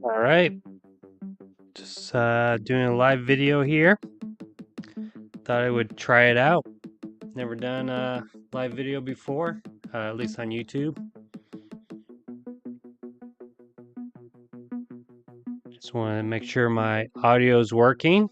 All right, just doing a live video here. Thought I would try it out. Never done a live video before, at least on YouTube. Just want to make sure my audio is working.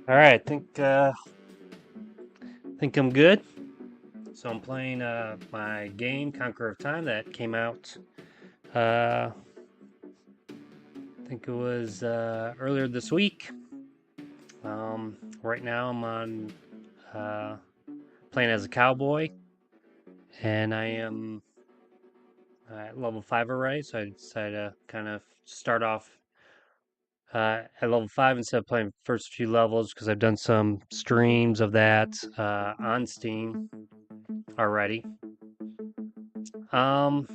All right, think I'm good. So I'm playing my game Conqueror of Time that came out. I think it was earlier this week. Right now I'm on playing as a cowboy, and I am at level 5 already. So I decided to kind of start off at level 5 instead of playing first few levels because I've done some streams of that on Steam already. Um,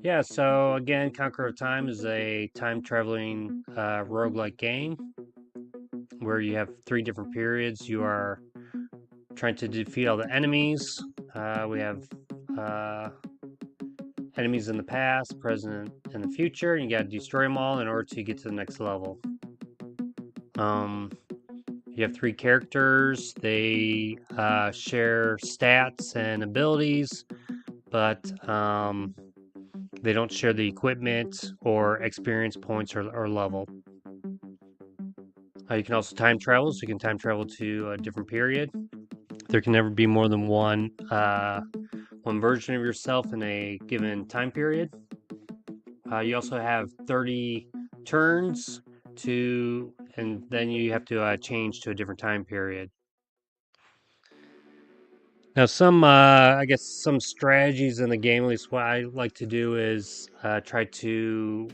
yeah, so again, Conqueror of Time is a time traveling roguelike game where you have 3 different periods. You are trying to defeat all the enemies. We have uh, enemies in the past, present, and the future, and you got to destroy them all in order to get to the next level. You have 3 characters. They share stats and abilities, but they don't share the equipment or experience points or level. You can also time travel, so you can time travel to a different period. There can never be more than one version of yourself in a given time period. You also have 30 turns and then you have to change to a different time period. Now, I guess some strategies in the game, at least what I like to do is try to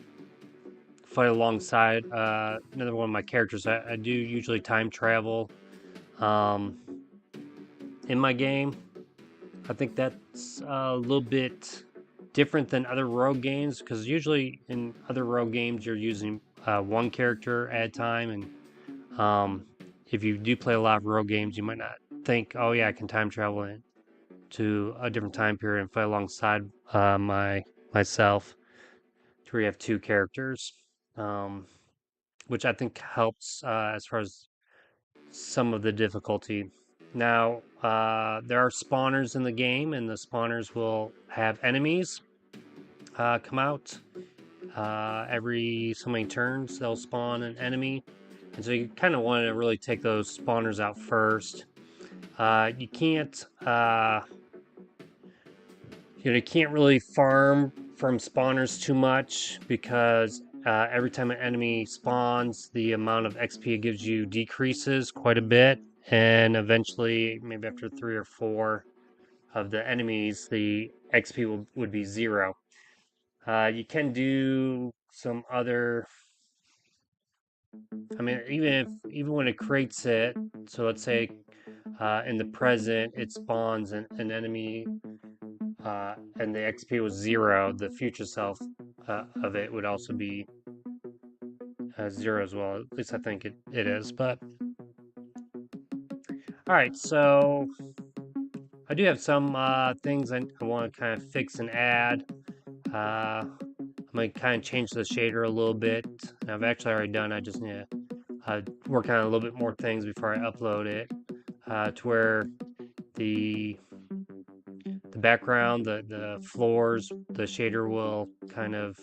fight alongside another one of my characters. I do usually time travel um, in my game. I think that's a little bit different than other rogue games because usually in other rogue games you're using one character at a time, and if you do play a lot of rogue games, you might not think, "Oh yeah, I can time travel to a different time period and fight alongside myself." To where you have 2 characters, um, which I think helps as far as some of the difficulty. Now, there are spawners in the game, and the spawners will have enemies come out. Every so many turns, they'll spawn an enemy. And so you kind of want to really take those spawners out first. You can't, you can't really farm from spawners too much because every time an enemy spawns, the amount of XP it gives you decreases quite a bit, and eventually, maybe after 3 or 4 of the enemies, the XP would be 0. You can do some other. I mean, even when it creates it, so let's say in the present it spawns an enemy and the XP was 0, the future self of it would also be 0 as well. At least I think it is. But all right, so I do have some things I want to kind of fix and add. I'm going to kind of change the shader a little bit. I've actually already done. I just need to work on a little bit more things before I upload it to where the background, the floors, the shader will kind of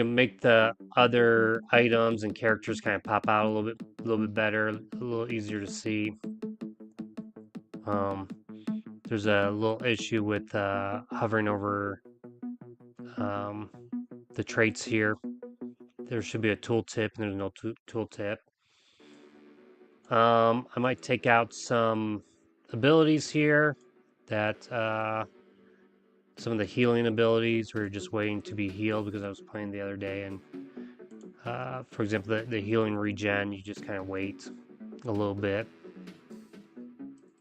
make the other items and characters kind of pop out a little bit better, a little easier to see. Um, there's a little issue with hovering over um, the traits here. There should be a tooltip, and there's no tooltip. I might take out some abilities here that some of the healing abilities were just waiting to be healed because I was playing the other day, and for example, the healing regen, you just kind of wait a little bit.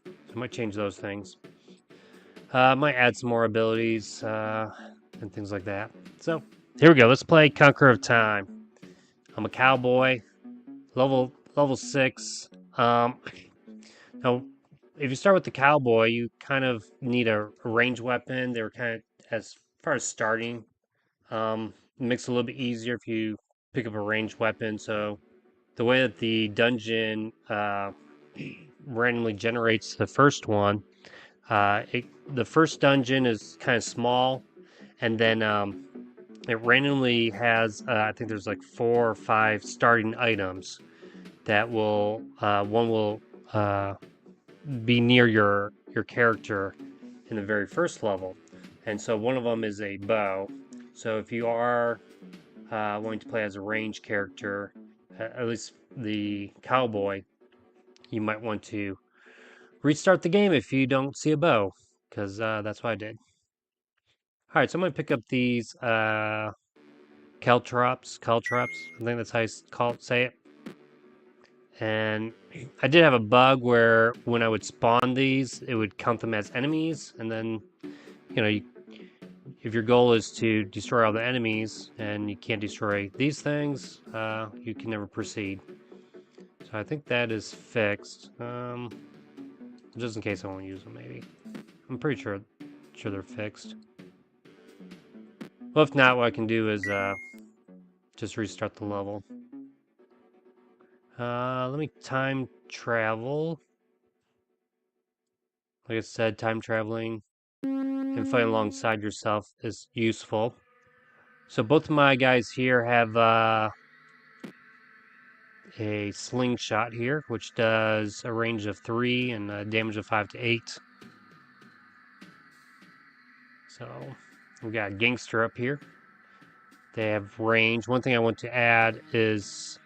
So I might change those things. Might add some more abilities and things like that. So here we go. Let's play Conqueror of Time. I'm a cowboy, level 6. Now, if you start with the cowboy, you kind of need a range weapon. They were kind of, as far as starting, it makes it a little bit easier if you pick up a ranged weapon. So the way that the dungeon randomly generates the first one, the first dungeon is kind of small, and then it randomly has, I think there's like 4 or 5 starting items that will, one will be near your character in the very first level, and so one of them is a bow. So if you are wanting to play as a ranged character, at least the cowboy, you might want to restart the game if you don't see a bow, because that's what I did. All right, so I'm gonna pick up these caltrops. I think that's how you say it. And I did have a bug where when I would spawn these, it would count them as enemies, and then if your goal is to destroy all the enemies and you can't destroy these things, you can never proceed. So I think that is fixed. Just in case I won't use them, maybe. I'm pretty sure they're fixed. Well, if not, what I can do is just restart the level. Let me time travel. Like I said, time traveling and fighting alongside yourself is useful. So both of my guys here have a slingshot here, which does a range of 3 and a damage of 5 to 8. So we got a gangster up here. They have range. One thing I want to add is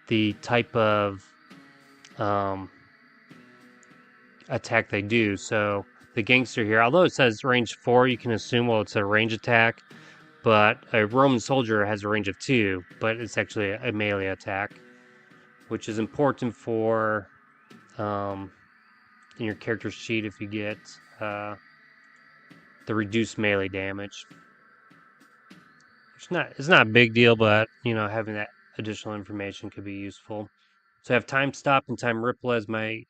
the type of attack they do. So the gangster here, although it says range 4, you can assume, well, it's a range attack, but a Roman soldier has a range of 2, but it's actually a melee attack, which is important for in your character's sheet if you get the reduced melee damage. It's not a big deal, but having that additional information could be useful. So I have time stop and time ripple as my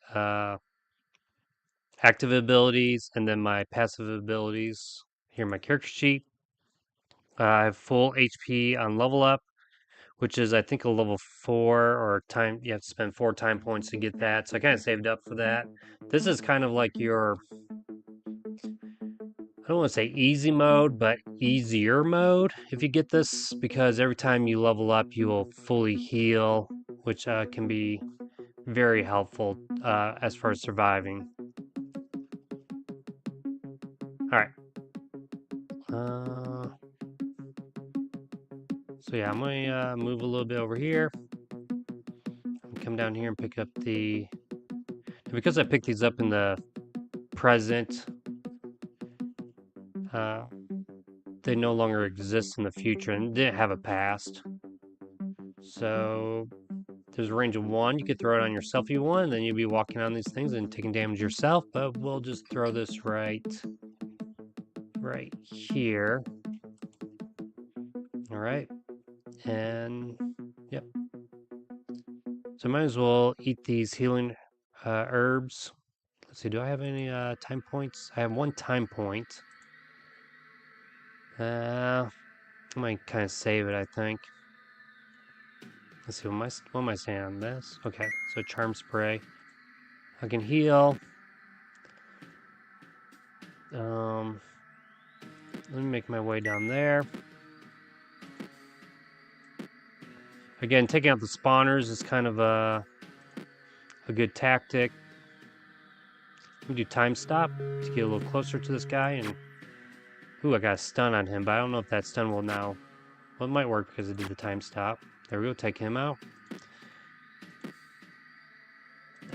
active abilities, and then my passive abilities. Here, my character sheet. I have full HP on level up, which is I think a level 4 or time. You have to spend 4 time points to get that. So I kind of saved up for that. This is kind of like your, I don't want to say easy mode, but easier mode if you get this, because every time you level up, you will fully heal, which can be very helpful as far as surviving. All right. So yeah, I'm gonna move a little bit over here. Come down here and pick up the. Because I picked these up in the present, uh, they no longer exist in the future and didn't have a past. So there's a range of 1. You could throw it on yourself if you want, and then you'd be walking on these things and taking damage yourself. But we'll just throw this right here. All right, and yep. So I might as well eat these healing herbs. Let's see, do I have any time points? I have 1 time point. I might kind of save it, I think. Let's see, what am I saying on this? Okay, so charm spray. I can heal. Let me make my way down there. Again, taking out the spawners is kind of a good tactic. Let me do time stop to get a little closer to this guy. And ooh, I got a stun on him, but I don't know if that stun will now. Well, it might work because it did the time stop. There we go, take him out.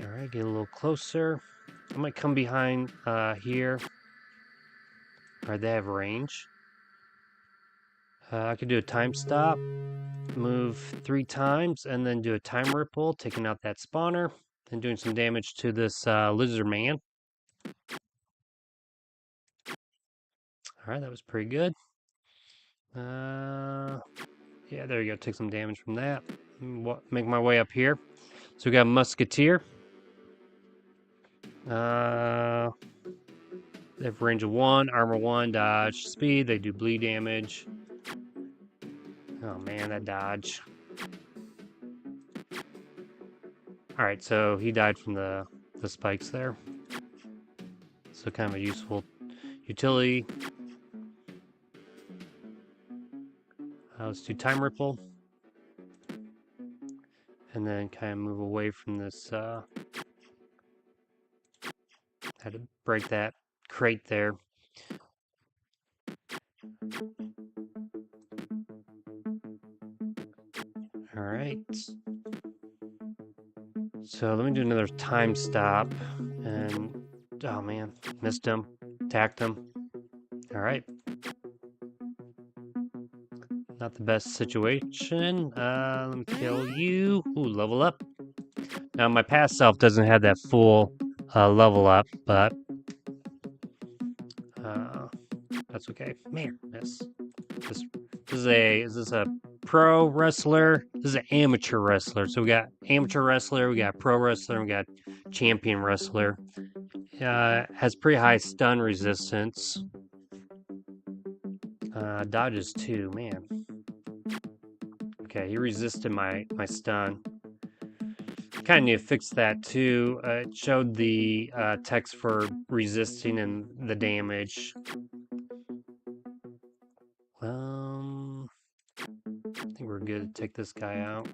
Alright, get a little closer. I might come behind here. Alright, they have range. I could do a time stop, move 3 times, and then do a time ripple, taking out that spawner, and doing some damage to this lizard man. Alright, that was pretty good. Yeah, there you go, take some damage from that. Make my way up here. So we got Musketeer. They have range of 1, armor 1, dodge, speed. They do bleed damage. Oh man, that dodge. Alright, so he died from the spikes there. So kind of a useful utility. Let's do time ripple. And then kind of move away from this. Had to break that crate there. Alright. So let me do another time stop. And, oh man, missed him. Attacked him. Alright. Not the best situation. Let me kill you. Ooh, level up. Now, my past self doesn't have that full level up, but that's okay. Man, this is this a pro wrestler? This is an amateur wrestler. So we got amateur wrestler, we got pro wrestler, we got champion wrestler. Has pretty high stun resistance. Dodges too, man. Okay, he resisted my stun. Kind of need to fix that too. It showed the text for resisting and the damage. I think we're good to take this guy out.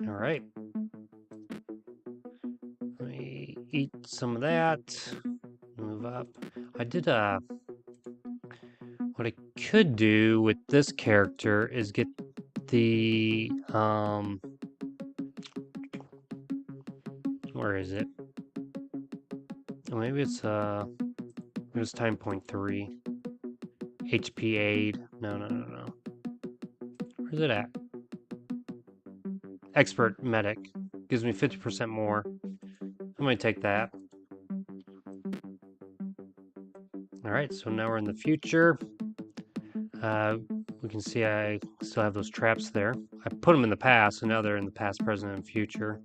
All right. Let me eat some of that. Move up. I did what I could do with this character is get the where is it? Oh, maybe it's it was time point 3. HP aid. No. Where's it at? Expert medic. Gives me 50% more. I'm gonna take that. Alright, so now we're in the future. We can see I still have those traps there. I put them in the past, and now they're in the past, present, and future.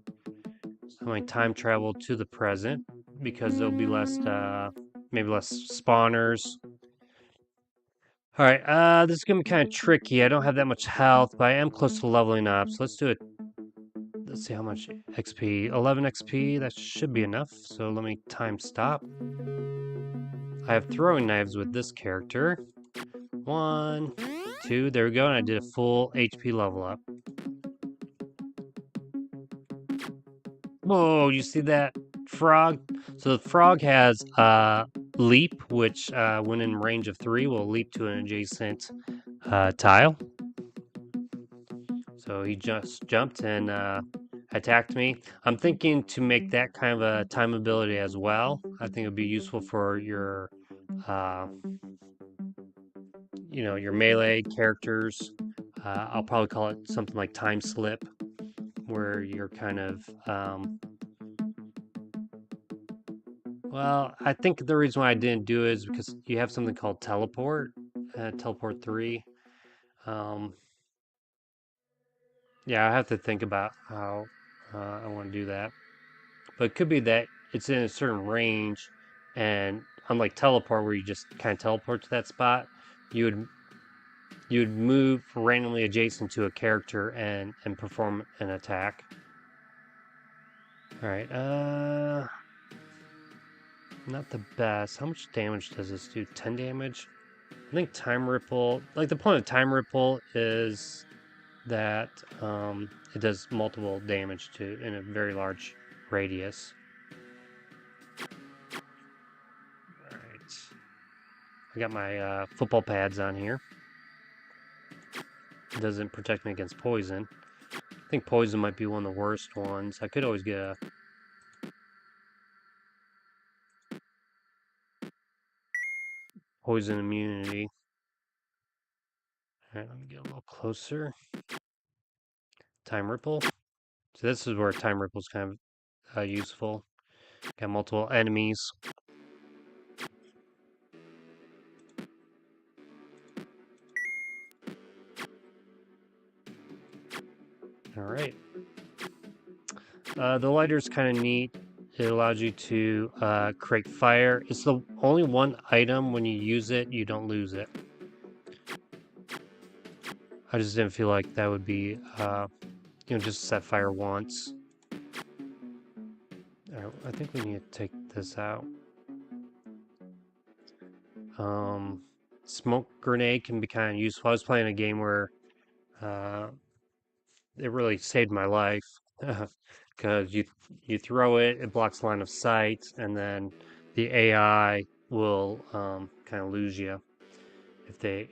So I'm going to time travel to the present because there'll be less, maybe less spawners. All right, this is gonna be kind of tricky. I don't have that much health, but I am close to leveling up. So let's do it. Let's see how much XP. 11 XP. That should be enough. So let me time stop. I have throwing knives with this character. 1, 2. There we go. And I did a full HP level up. Whoa! You see that frog? So the frog has leap, which when in range of 3 will leap to an adjacent tile. So he just jumped and attacked me. I'm thinking to make that kind of a time ability as well. I think it would be useful for your, your melee characters. I'll probably call it something like time slip, where you're kind of well, I think the reason why I didn't do it is because you have something called teleport, teleport 3. Yeah, I have to think about how I want to do that. But it could be that it's in a certain range, and unlike teleport, where you just kind of teleport to that spot, you would move randomly adjacent to a character and perform an attack. All right, not the best. How much damage does this do? 10 damage? I think time ripple, like the point of time ripple is that it does multiple damage to in a very large radius. All right, I got my football pads on here. It doesn't protect me against poison. I think poison might be one of the worst ones. I could always get a poison immunity. All right, let me get a little closer. Time ripple. So this is where time ripple is kind of useful. Got multiple enemies. All right. The lighter's kind of neat. It allows you to create fire. It's the only one item when you use it, you don't lose it. I just didn't feel like that would be, just set fire once. I think we need to take this out. Smoke grenade can be kind of useful. I was playing a game where uh, it really saved my life because you throw it, it blocks line of sight, and then the AI will kind of lose you if they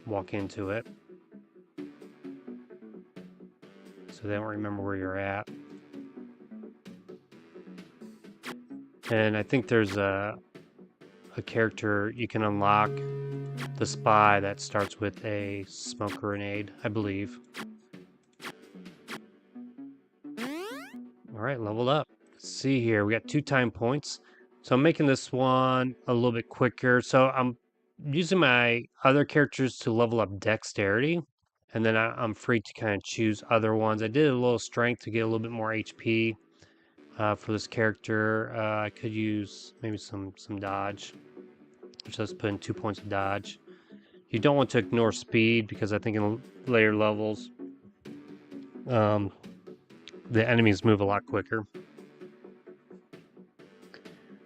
walk into it, so they don't remember where you're at. And I think there's a character you can unlock, the spy, that starts with a smoke grenade, I believe. All right, leveled up. Let's see here. We got 2 time points. So I'm making this one a little bit quicker. So I'm using my other characters to level up dexterity. And then I'm free to kind of choose other ones. I did a little strength to get a little bit more HP for this character. I could use maybe some dodge, which let's put in 2 points of dodge. You don't want to ignore speed because I think in later levels, um, the enemies move a lot quicker.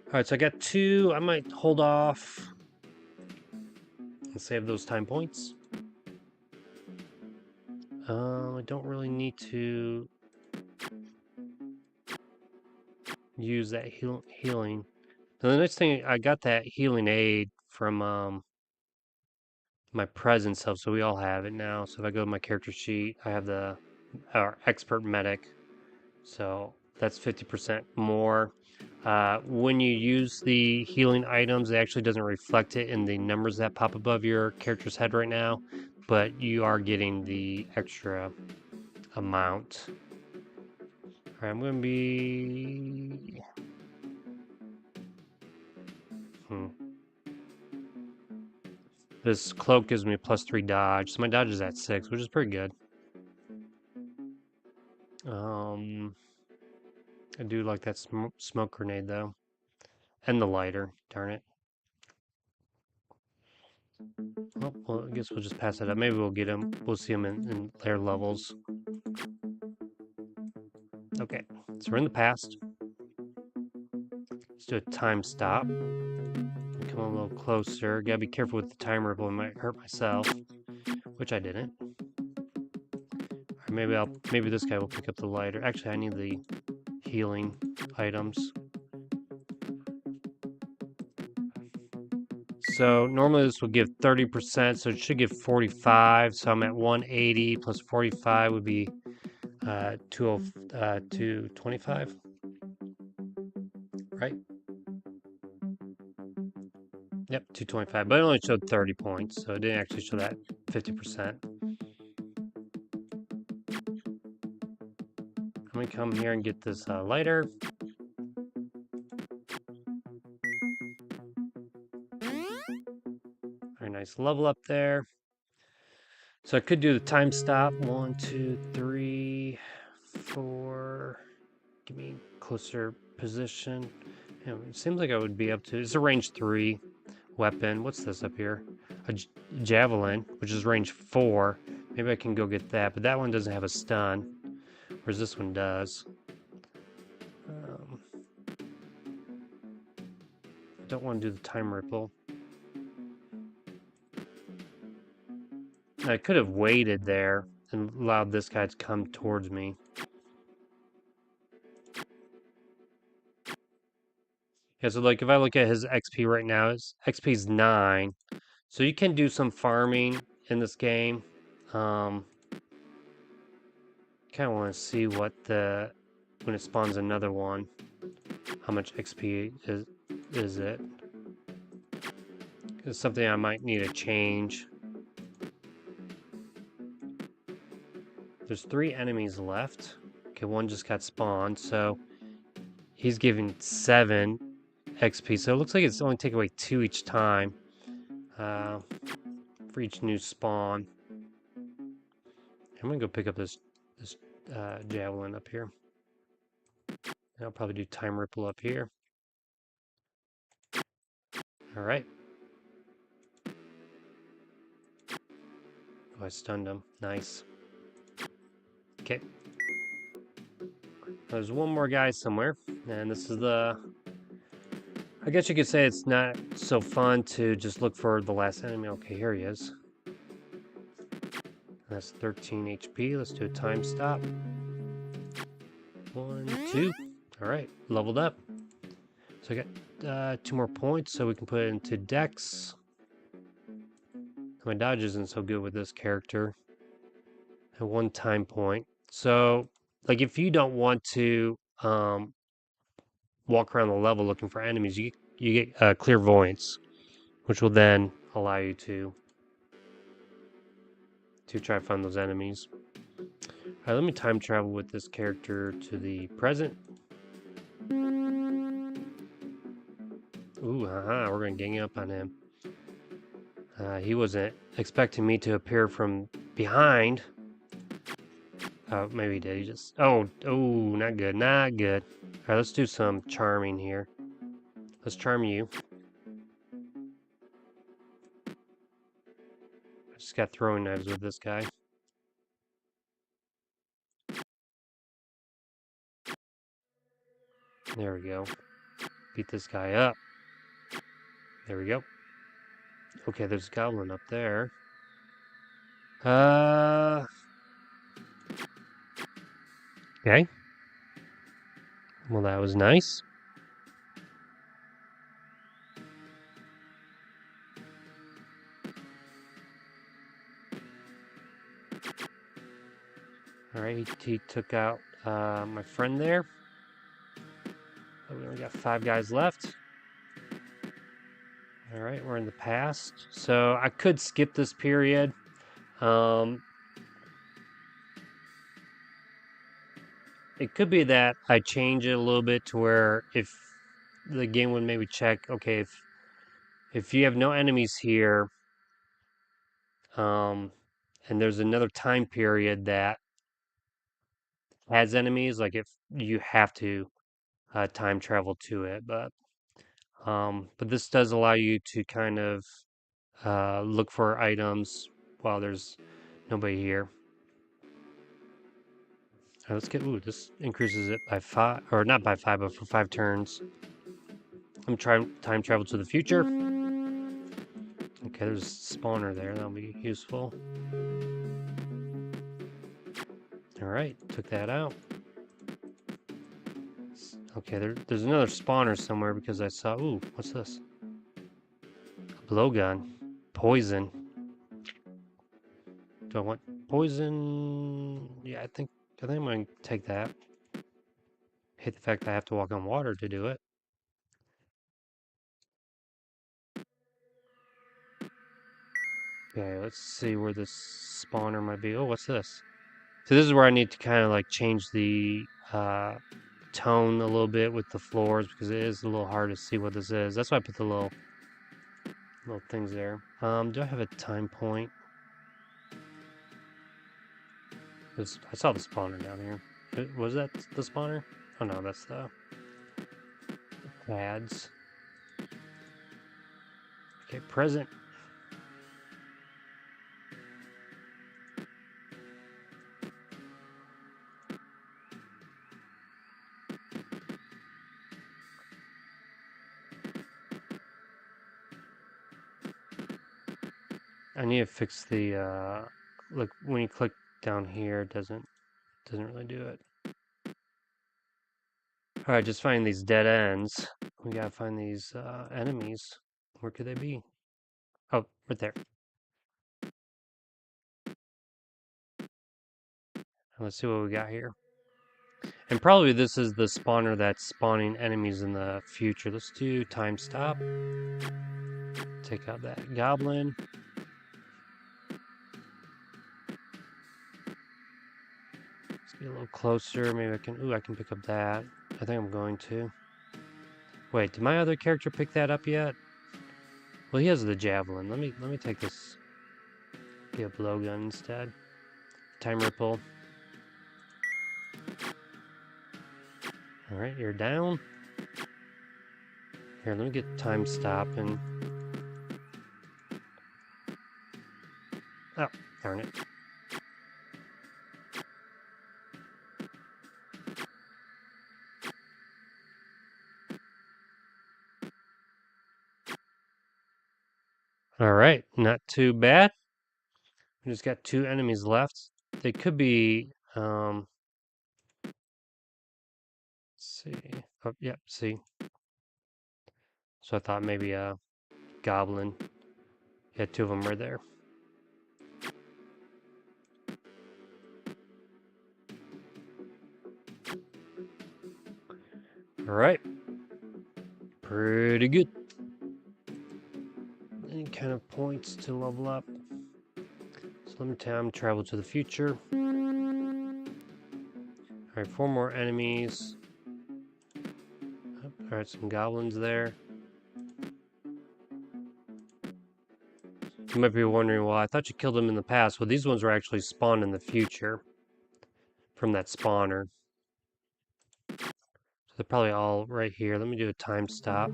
All right, so I got 2. I might hold off and save those time points. I don't really need to use that healing. Now, the next thing, I got that healing aid from my present self, so we all have it now. So if I go to my character sheet, I have our expert medic. So that's 50% more. When you use the healing items, it actually doesn't reflect it in the numbers that pop above your character's head right now, but you are getting the extra amount. All right, I'm going to be... This cloak gives me a +3 dodge, so my dodge is at 6, which is pretty good. I do like that smoke grenade, though. And the lighter, darn it. Oh, well, I guess we'll just pass it up. Maybe we'll get him. We'll see him in later levels. Okay, so we're in the past. Let's do a time stop. Come a little closer. Gotta be careful with the time ripple. I might hurt myself, which I didn't. Or maybe this guy will pick up the lighter. Actually, I need the healing items. So normally this would give 30%, so it should give 45. So I'm at 180 plus 45 would be 225, right? Yep, 225, but it only showed 30 points, so it didn't actually show that 50%. I'm gonna come here and get this lighter. Very nice level up there. So I could do the time stop. 1, 2, 3, 4. Give me closer position. Yeah, it seems like I would be up to. It's a range 3 weapon. What's this up here? A javelin, which is range 4. Maybe I can go get that, but that one doesn't have a stun, whereas this one does. I don't want to do the time ripple. I could have waited there and allowed this guy to come towards me. Yeah, so like if I look at his XP right now, his XP is 9. So you can do some farming in this game. Kind of want to see what when it spawns another one, how much XP is it? It's something I might need to change. There's 3 enemies left. Okay, one just got spawned, so he's giving 7 XP. So it looks like it's only taking away 2 each time for each new spawn. I'm gonna go pick up this javelin up here. I'll probably do time ripple up here. All right. Oh, I stunned him. Nice. Okay. There's one more guy somewhere, and this is I guess you could say it's not so fun to just look for the last enemy. Okay, here he is. That's 13 HP. Let's do a time stop. 1, 2. All right, leveled up. So I got 2 more points, so we can put it into Dex. My dodge isn't so good with this character. At 1 time point. So, like, if you don't want to walk around the level looking for enemies, you get clairvoyance, which will then allow you to try to find those enemies. All right, let me time travel with this character to the present. Ooh, we're gonna gang up on him. He wasn't expecting me to appear from behind. Oh, maybe he did. He just. Oh, not good, not good. All right, let's do some charming here. Let's charm you. I just got throwing knives with this guy. There we go. Beat this guy up. There we go. Okay, there's a goblin up there. Okay. Well, that was nice. Alright, he took out my friend there. We only got 5 guys left. Alright, we're in the past. So I could skip this period. It could be that I change it a little bit to where if the game would maybe check, okay, if you have no enemies here, and there's another time period that has enemies, like if you have to time travel to it, but this does allow you to kind of look for items while there's nobody here. All right, let's get. Ooh, this increases it by 5, or not by 5, but for 5 turns. I'm trying time travel to the future. Okay, there's a spawner there. That'll be useful. All right, took that out. Okay, there's another spawner somewhere because I saw. Ooh, what's this? A blowgun. Poison. Do I want poison? Yeah, I think I'm gonna take that. Hate the fact that I have to walk on water to do it. Okay, let's see where this spawner might be. Oh, what's this? So this is where I need to kind of like change the tone a little bit with the floors because it is a little hard to see what this is. That's why I put the little things there. Do I have a time point? I saw the spawner down here. Was that the spawner? Oh no, that's the ads. Okay, present. I need to fix the look when you click down here, it doesn't really do it. All right, just find these dead ends. We gotta find these enemies. Where could they be? Oh, right there. Let's see what we got here. And probably this is the spawner that's spawning enemies in the future. Let's do time stop. Take out that goblin. Let's get a little closer. Maybe I can. Ooh, I can pick up that. I think I'm going to. Wait, did my other character pick that up yet? Well, he has the javelin. Let me take this. Get a blowgun instead. Time ripple. All right, you're down. Here, let me get time stop and. Oh, darn it. All right, not too bad. We just got 2 enemies left. They could be. Let's see. Oh, yep. See. So I thought maybe a goblin. Yeah, 2 of them right there. All right. Pretty good. Any kind of points to level up. So let me time travel to the future. All right, 4 more enemies. All right, some goblins there. You might be wondering, well, I thought you killed them in the past. Well, these ones were actually spawned in the future from that spawner. So they're probably all right here. Let me do a time stop.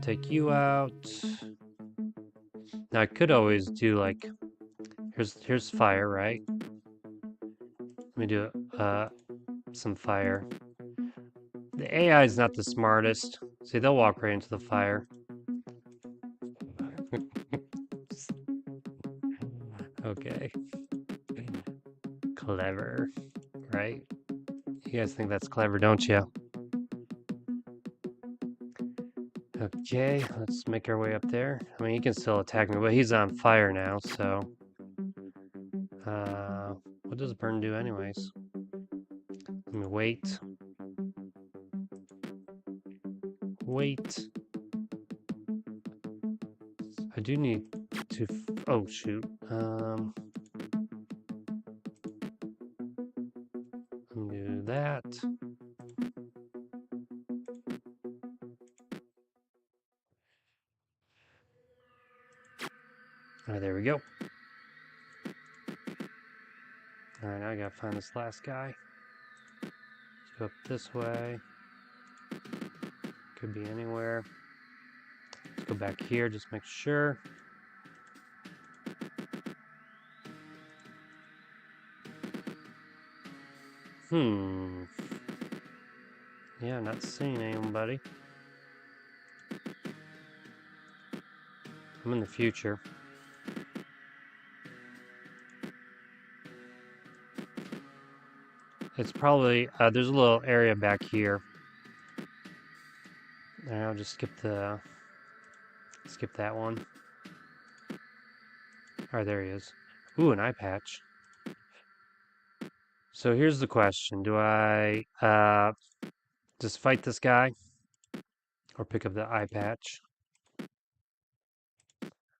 Take you out. Now I could always do like, here's fire, right? Let me do some fire. The AI is not the smartest. See, they'll walk right into the fire. Okay. Clever, right? You guys think that's clever, don't you? Okay, let's make our way up there. I mean, he can still attack me, but he's on fire now, so... what does burn do anyways? Let me wait. Wait. I do need to... oh, shoot. Let me do that. Alright, there we go. Alright, now I gotta find this last guy. Let's go up this way. Could be anywhere. Let's go back here, just make sure. Yeah, not seeing anybody. I'm in the future. It's probably, there's a little area back here. And I'll just skip that one. Alright, there he is. Ooh, an eye patch. So here's the question. Do I just fight this guy? Or pick up the eye patch?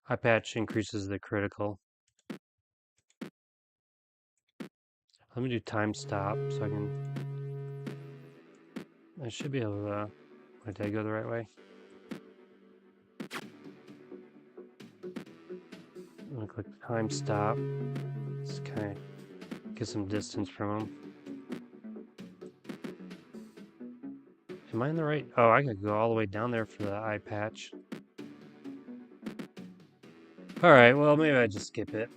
Eye patch increases the critical. Let me do time stop so I can... I should be able to... Wait, did I go the right way? I'm gonna click time stop. Just kind of get some distance from him. Am I in the right? Oh, I gotta go all the way down there for the eye patch. Alright, well, maybe I just skip it.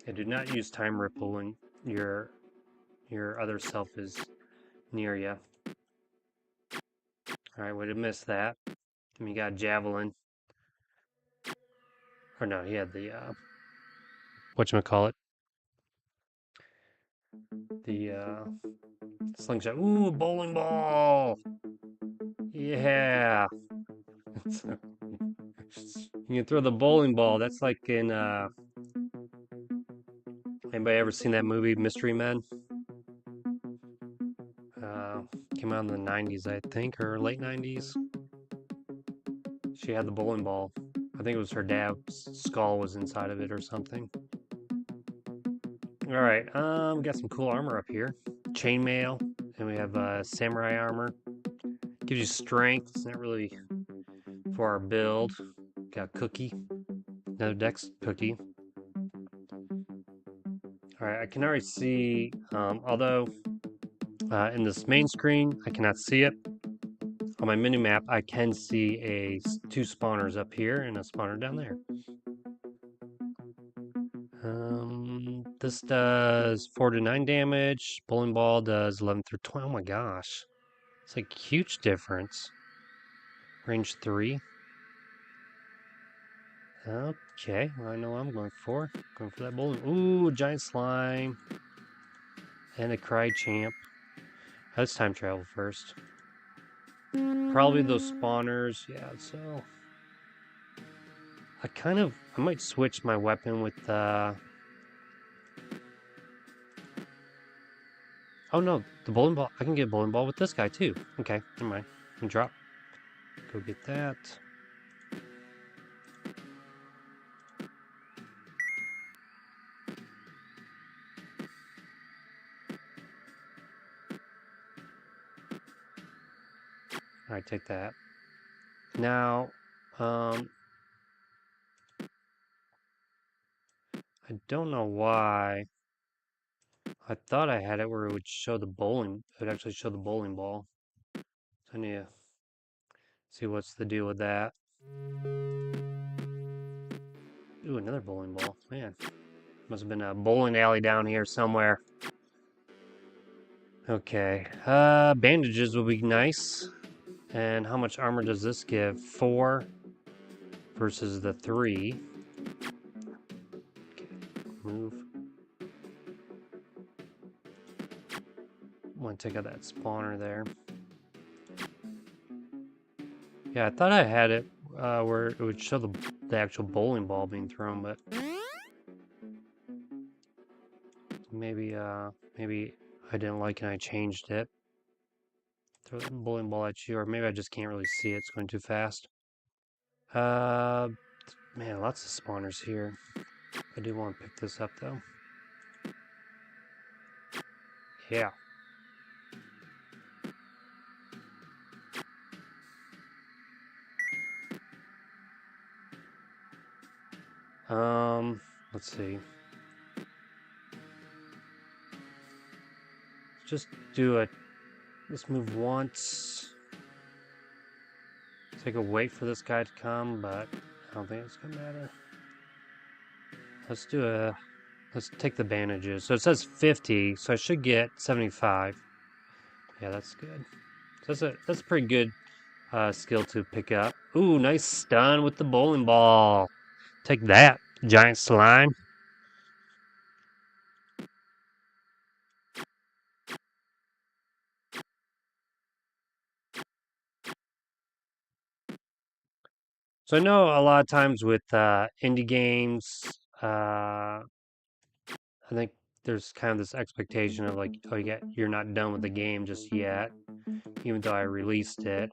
I do not use time ripple when your other self is near you. Alright, would have missed that. And he got javelin. Or no, he had the whatchamacallit? The slingshot. Ooh, bowling ball! Yeah! You can throw the bowling ball. That's like in anybody ever seen that movie Mystery Men? Uh, Came out in the 90s, I think, or late 90s. She had the bowling ball. I think it was her dad's skull was inside of it or something. All right, we got some cool armor up here. Chainmail, and we have samurai armor. Gives you strength. It's not really for our build. Got cookie, another dex cookie. All right, I can already see, although in this main screen I cannot see it. On my mini map, I can see two spawners up here and a spawner down there. This does 4 to 9 damage. Bowling ball does 11 through 20. Oh my gosh, it's like huge difference. Range 3. Okay, well, I know what I'm going for. Going for that bowling. Ooh, giant slime. And a cry champ. Let's time travel first. Probably those spawners. Yeah, so I might switch my weapon with oh no, the bowling ball. I can get a bowling ball with this guy too. Okay, never mind. And drop. Go get that. All right, take that. Now, I don't know why. I thought I had it where it would show the bowling. It would actually show the bowling ball. I need to see what's the deal with that. Ooh, another bowling ball. Man, must have been a bowling alley down here somewhere. Okay, bandages would be nice. And how much armor does this give? 4 versus the 3. Okay, move. I want to take out that spawner there. Yeah, I thought I had it where it would show the actual bowling ball being thrown, but maybe I didn't like it and I changed it. Throw the bowling ball at you, or maybe I just can't really see it. It's going too fast. Man, lots of spawners here. I do want to pick this up though. Yeah. Let's see. Just do it. Let's move once. Take a wait for this guy to come, but I don't think it's gonna matter. Let's take the bandages. So it says 50, so I should get 75. Yeah, that's good. So that's a pretty good skill to pick up. Ooh, nice stun with the bowling ball. Take that, giant slime. So I know a lot of times with indie games, I think there's kind of this expectation of like, oh, you're not done with the game just yet, even though I released it.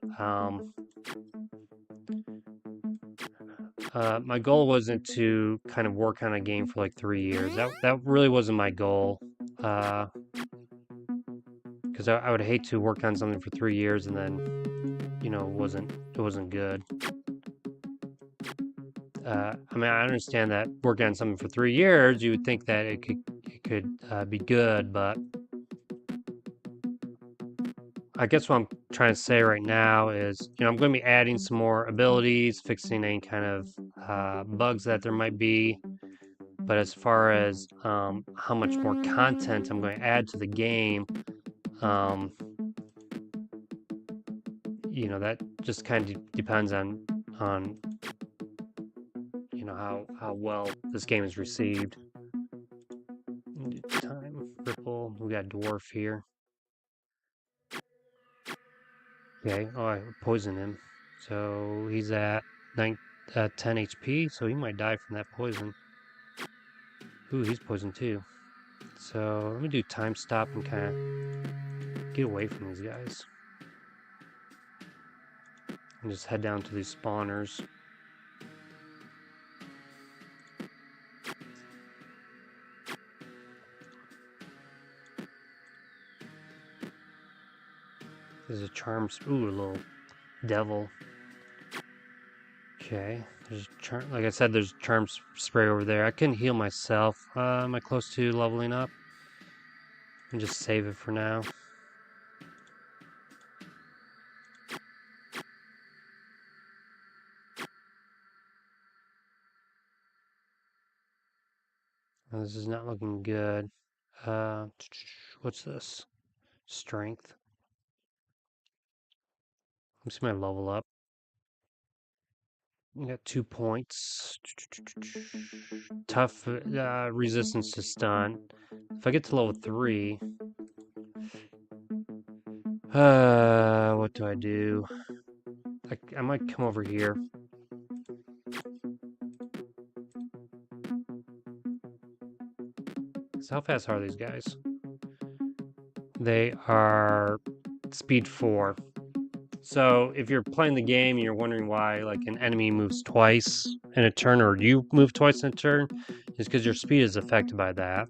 My goal wasn't to kind of work on a game for like 3 years. That really wasn't my goal. Because I would hate to work on something for 3 years and then, it wasn't good. I mean, I understand that working on something for 3 years, you would think that it could be good, but I guess what I'm trying to say right now is, I'm going to be adding some more abilities, fixing any kind of bugs that there might be. But as far as how much more content I'm going to add to the game, you know, that just kind of depends on you know how well this game is received. Time ripple. We got dwarf here. Okay. Oh, I poisoned him, so he's at 10 HP. So he might die from that poison. Ooh, he's poisoned too. So let me do time stop and kind of get away from these guys. And just head down to these spawners. There's a charm. Ooh, a little devil. Okay. There's charm. Like I said, there's charm spray over there. I can heal myself. Am I close to leveling up? And just save it for now. This is not looking good. What's this? Strength. Let me see my level up. I got 2 points. Tough resistance to stun. If I get to level 3, what do I do? I might come over here. So how fast are these guys? They are speed 4. So if you're playing the game and you're wondering why like an enemy moves twice in a turn or you move twice in a turn, it's because your speed is affected by that.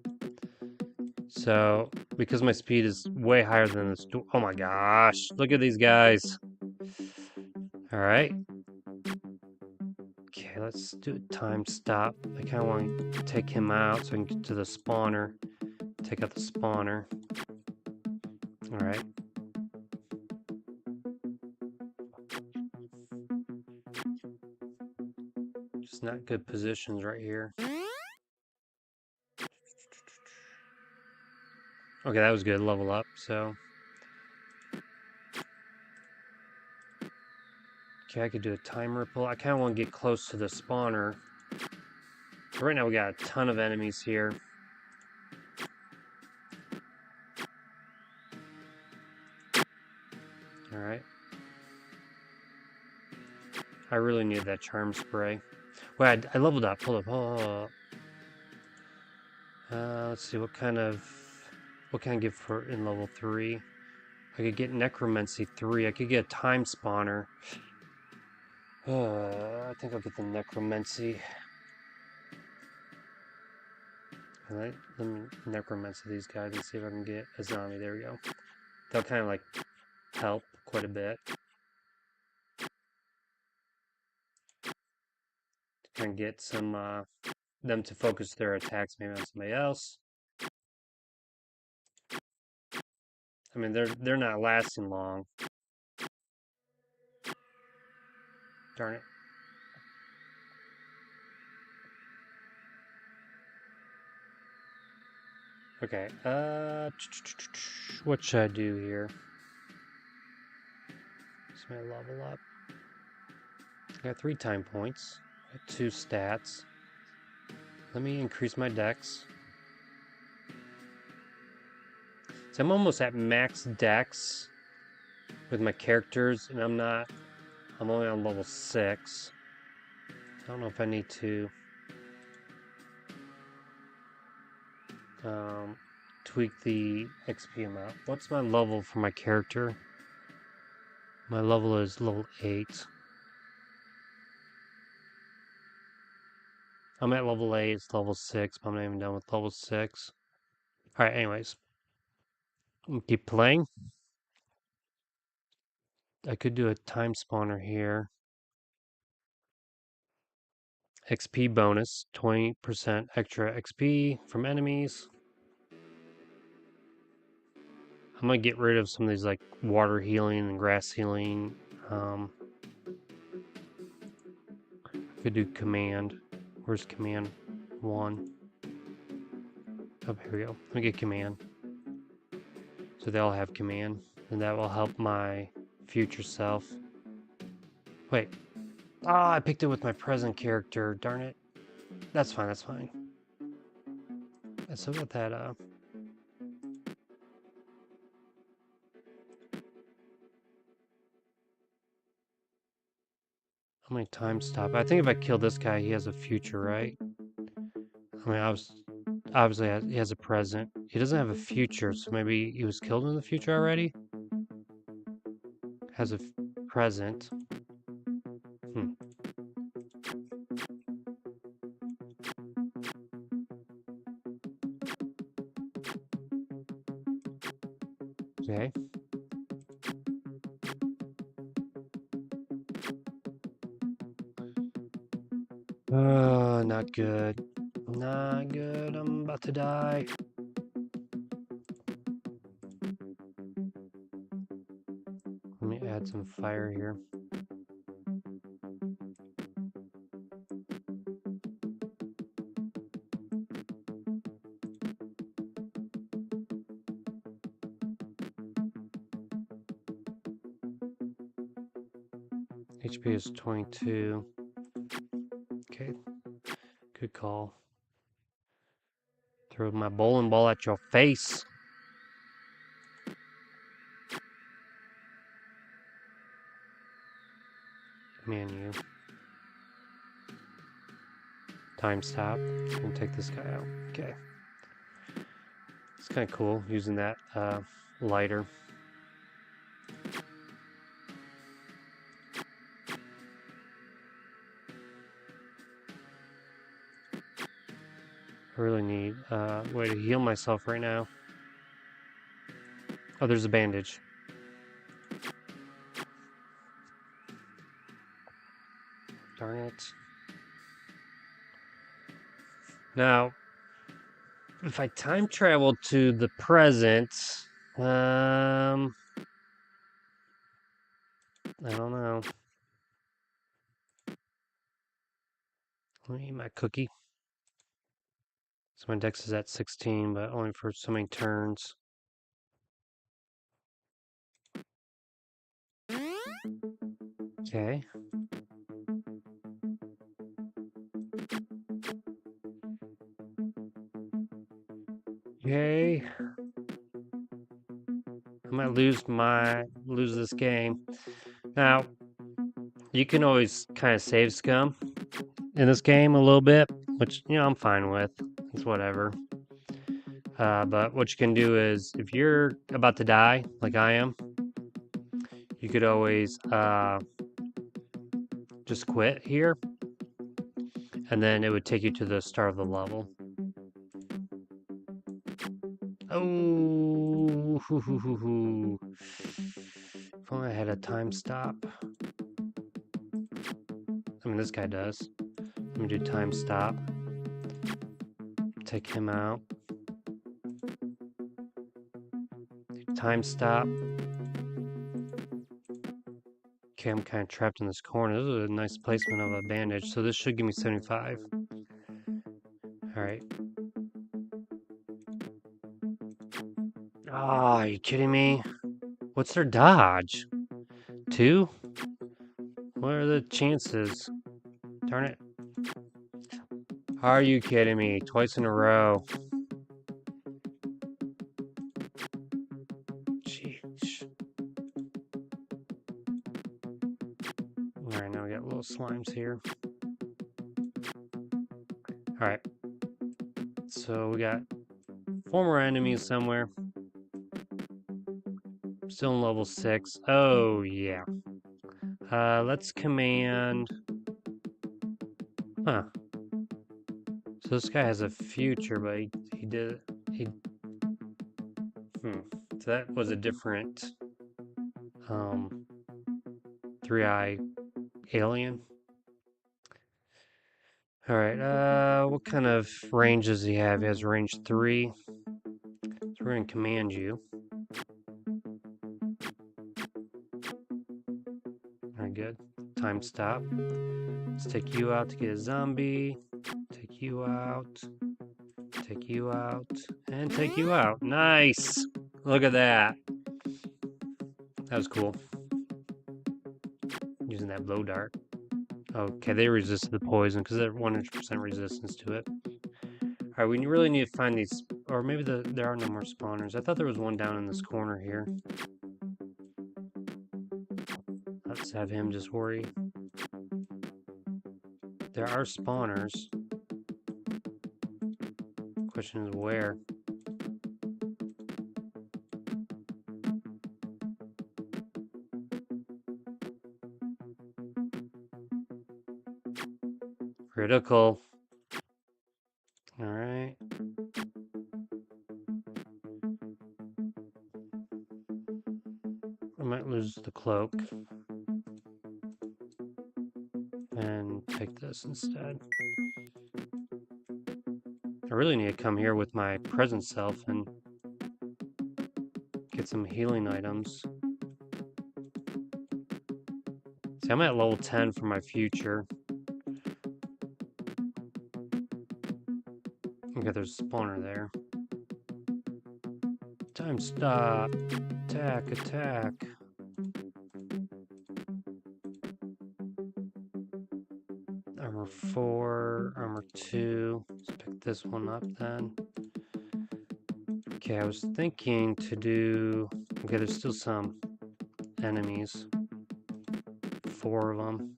So because my speed is way higher than this, oh my gosh, look at these guys. All right. Okay, let's do a time stop. I kind of want to take him out so I can get to the spawner. Take out the spawner. All right. Just not good positions right here. Okay, that was good. Level up, so. Okay, I could do a time ripple. I kind of want to get close to the spawner. But right now we got a ton of enemies here. All right. I really need that charm spray. Wait, I leveled up. Hold up. Oh. Let's see what can I give for in level 3? I could get necromancy 3. I could get a time spawner. I think I'll get the necromancy. Let me necromancy these guys and see if I can get a zombie. There we go. They'll kind of like help quite a bit. Kind of get some them to focus their attacks maybe on somebody else. I mean, they're not lasting long. Darn it. Okay. What should I do here? Just my level up. I got 3 time points. I got 2 stats. Let me increase my dex. So I'm almost at max dex with my characters, and I'm only on level 6. I don't know if I need to tweak the XP amount. What's my level for my character? My level is level 8. I'm at level 8, it's level 6, but I'm not even done with level 6. Alright, anyways. Keep playing. I could do a time spawner here. XP bonus, 20% extra XP from enemies. I'm gonna get rid of some of these like water healing and grass healing. I could do command. Where's command 1? Oh, here we go. Let me get command. So they all have command, and that will help my future self. Wait. Ah, I picked it with my present character. Darn it. That's fine, that's fine. I still got that, how many time stop? I think if I kill this guy, he has a future, right? I mean, obviously he has a present. He doesn't have a future, so maybe he was killed in the future already? Has a present. Hmm. Okay. Not good. Not good. I'm about to die. Let me add some fire here. HP is 22. Okay. Good call. Throw my bowling ball at your face. Menu. Time stop. And take this guy out. Okay. It's kind of cool using that lighter. I really need a way to heal myself right now. Oh, there's a bandage. Darn it. Now, if I time travel to the present, I don't know. Let me eat my cookie. So my dex is at 16, but only for so many turns. Okay. Yay. I might lose this game. Now, you can always kind of save scum in this game a little bit, which, I'm fine with. It's whatever. But what you can do is, if you're about to die, like I am, you could always just quit here, and then it would take you to the start of the level. Oh, hoo, hoo, hoo, hoo. If only I had a time stop. I mean, this guy does. Let me do time stop. Take him out. Time stop. Okay, I'm kind of trapped in this corner. This is a nice placement of a bandage, so this should give me 75. Alright. Ah, are you kidding me? What's their dodge? 2? What are the chances? Darn it. Are you kidding me? Twice in a row. Jeez. Alright, now we got little slimes here. Alright. So we got 4 more enemies somewhere. Still in level 6. Oh, yeah. Let's command... Huh. So this guy has a future, but he did... So that was a different... 3-eye alien. Alright, what kind of range does he have? He has range 3. So we're going to command you. Alright, good. Time stop. Let's take you out to get a zombie. Take you out. Take you out. And take you out. Nice! Look at that. That was cool. using that blow dart. Okay, they resisted the poison because they're 100% resistance to it. Alright, we really need to find these, or maybe there are no more spawners. I thought there was one down in this corner here. Let's have him just worry. There are spawners. Question is where? Critical. Alright. I might lose the cloak. And take this instead. I really need to come here with my present self and get some healing items. See, I'm at level 10 for my future. Okay, there's a spawner there. Time stop. Attack, attack. Armor 4, armor 2. Let's pick this one up then. Okay, I was thinking to do... Okay, there's still some enemies. 4 of them.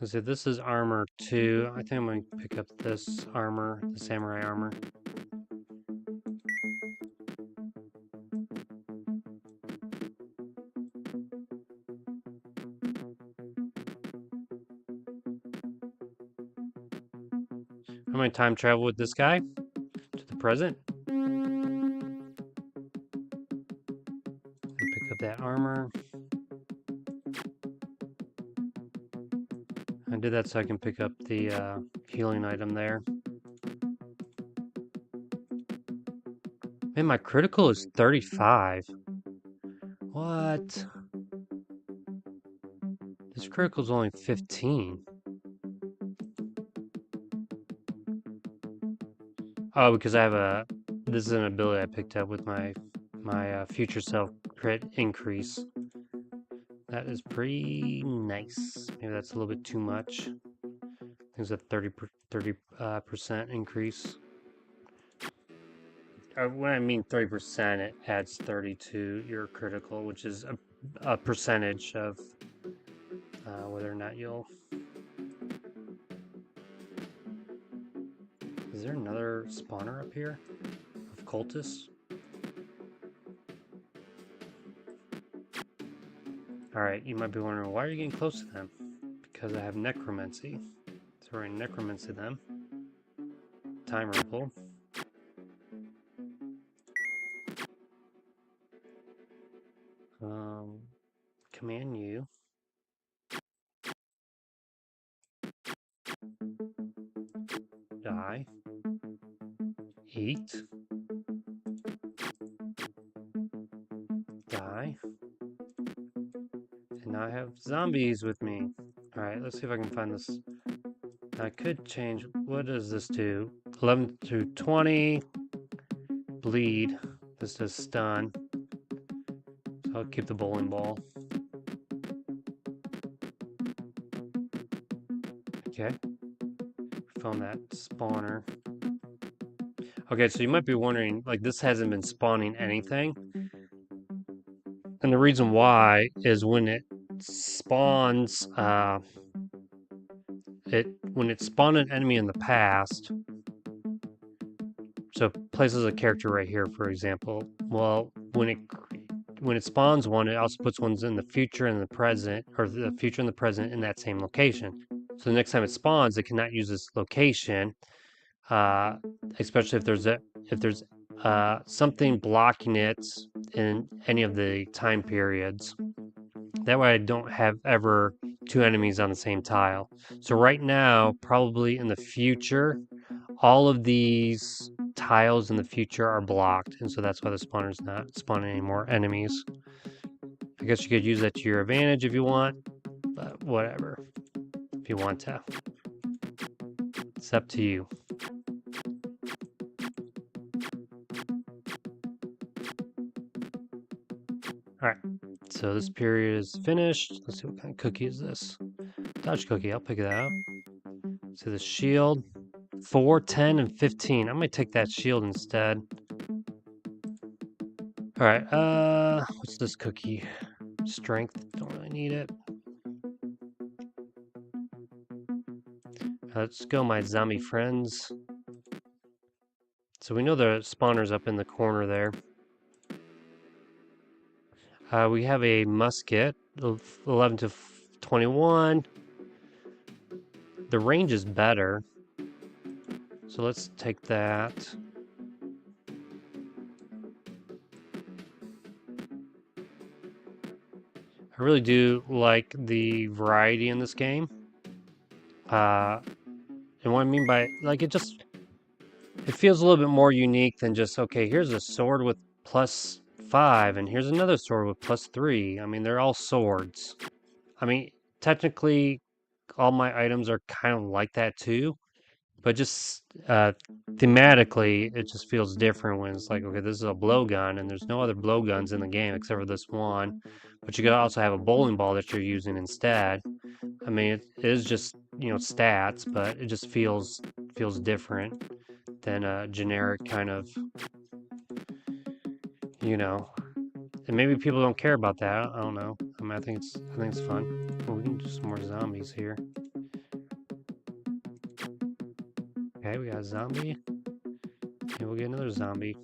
Let's see, this is armor 2. I think I'm going to pick up this armor, the samurai armor. I'm going to time travel with this guy to the present. Pick up that armor. I did that so I can pick up the healing item there. Man, my critical is 35. What? This critical is only 15. Oh, because I have this is an ability I picked up with my future self crit increase. That is pretty nice. Maybe that's a little bit too much. I think it's a 30% increase. When I mean 30%, it adds 30 to your critical, which is a percentage of whether or not you'll... Is there another spawner up here of cultists? Alright, you might be wondering, why are you getting close to them? Because I have necromancy. So we're going to necromancy them. Time ripple. Command you. Die. Eat. Die. And now I have zombies with me. Alright, let's see if I can find this. I could change. What does this do? 11 to 20. Bleed. This does stun. So I'll keep the bowling ball. Okay. Found that spawner. Okay, so you might be wondering, like, this hasn't been spawning anything. And the reason why is when it spawns, when it spawned an enemy in the past, so it places a character right here, for example. Well, when it spawns one, it also puts ones in the future and the present, or the future and the present in that same location. So the next time it spawns, it cannot use this location, especially if there's something blocking it in any of the time periods. That way I don't have ever 2 enemies on the same tile. So right now, probably in the future, all of these tiles in the future are blocked, and so that's why the spawner's not spawning any more enemies. I guess you could use that to your advantage if you want, but whatever. If you want to. It's up to you. Alright, so this period is finished. Let's see what kind of cookie is this. Dodge cookie, I'll pick that up. So the shield, 4, 10, and 15. I might take that shield instead. Alright, what's this cookie? Strength, don't really need it. Let's go, my zombie friends. So we know the spawner's up in the corner there. We have a musket, 11 to 21. The range is better. So let's take that. I really do like the variety in this game. And what I mean by, like, it feels a little bit more unique than just, okay, here's a sword with +5, and here's another sword with +3. I mean, they're all swords. I mean, technically, all my items are kind of like that too, but just thematically, it just feels different when it's like, okay, this is a blowgun, and there's no other blowguns in the game except for this one. But you could also have a bowling ball that you're using instead. I mean, it is just, stats, but it just feels different than a generic kind of, you know. And maybe people don't care about that. I don't know. I mean, I think it's fun. Oh, we can do some more zombies here. Okay, we got a zombie. And we'll get another zombie.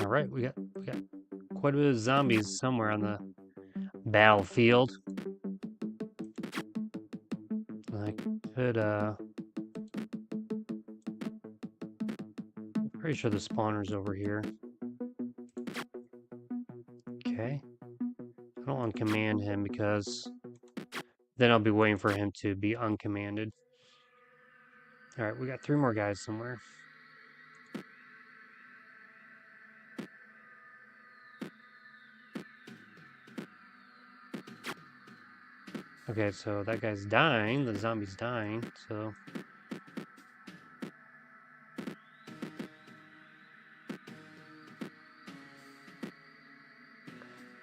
All right, we got quite a bit of zombies somewhere on the battlefield. I could pretty sure the spawner's over here. Okay. I don't uncommand him because then I'll be waiting for him to be uncommanded. All right, we got 3 more guys somewhere. Okay, so that guy's dying. The zombie's dying, so...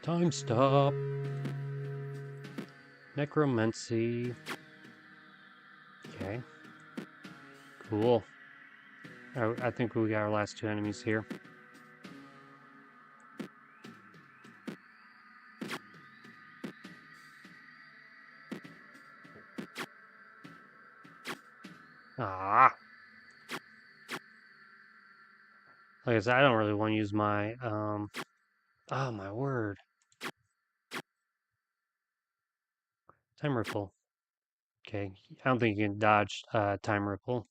Time stop. Necromancy. Okay. Cool. I think we got our last 2 enemies here. Ah! Like I said, I don't really want to use my, oh my word. Time Ripple. Okay, I don't think you can dodge Time Ripple.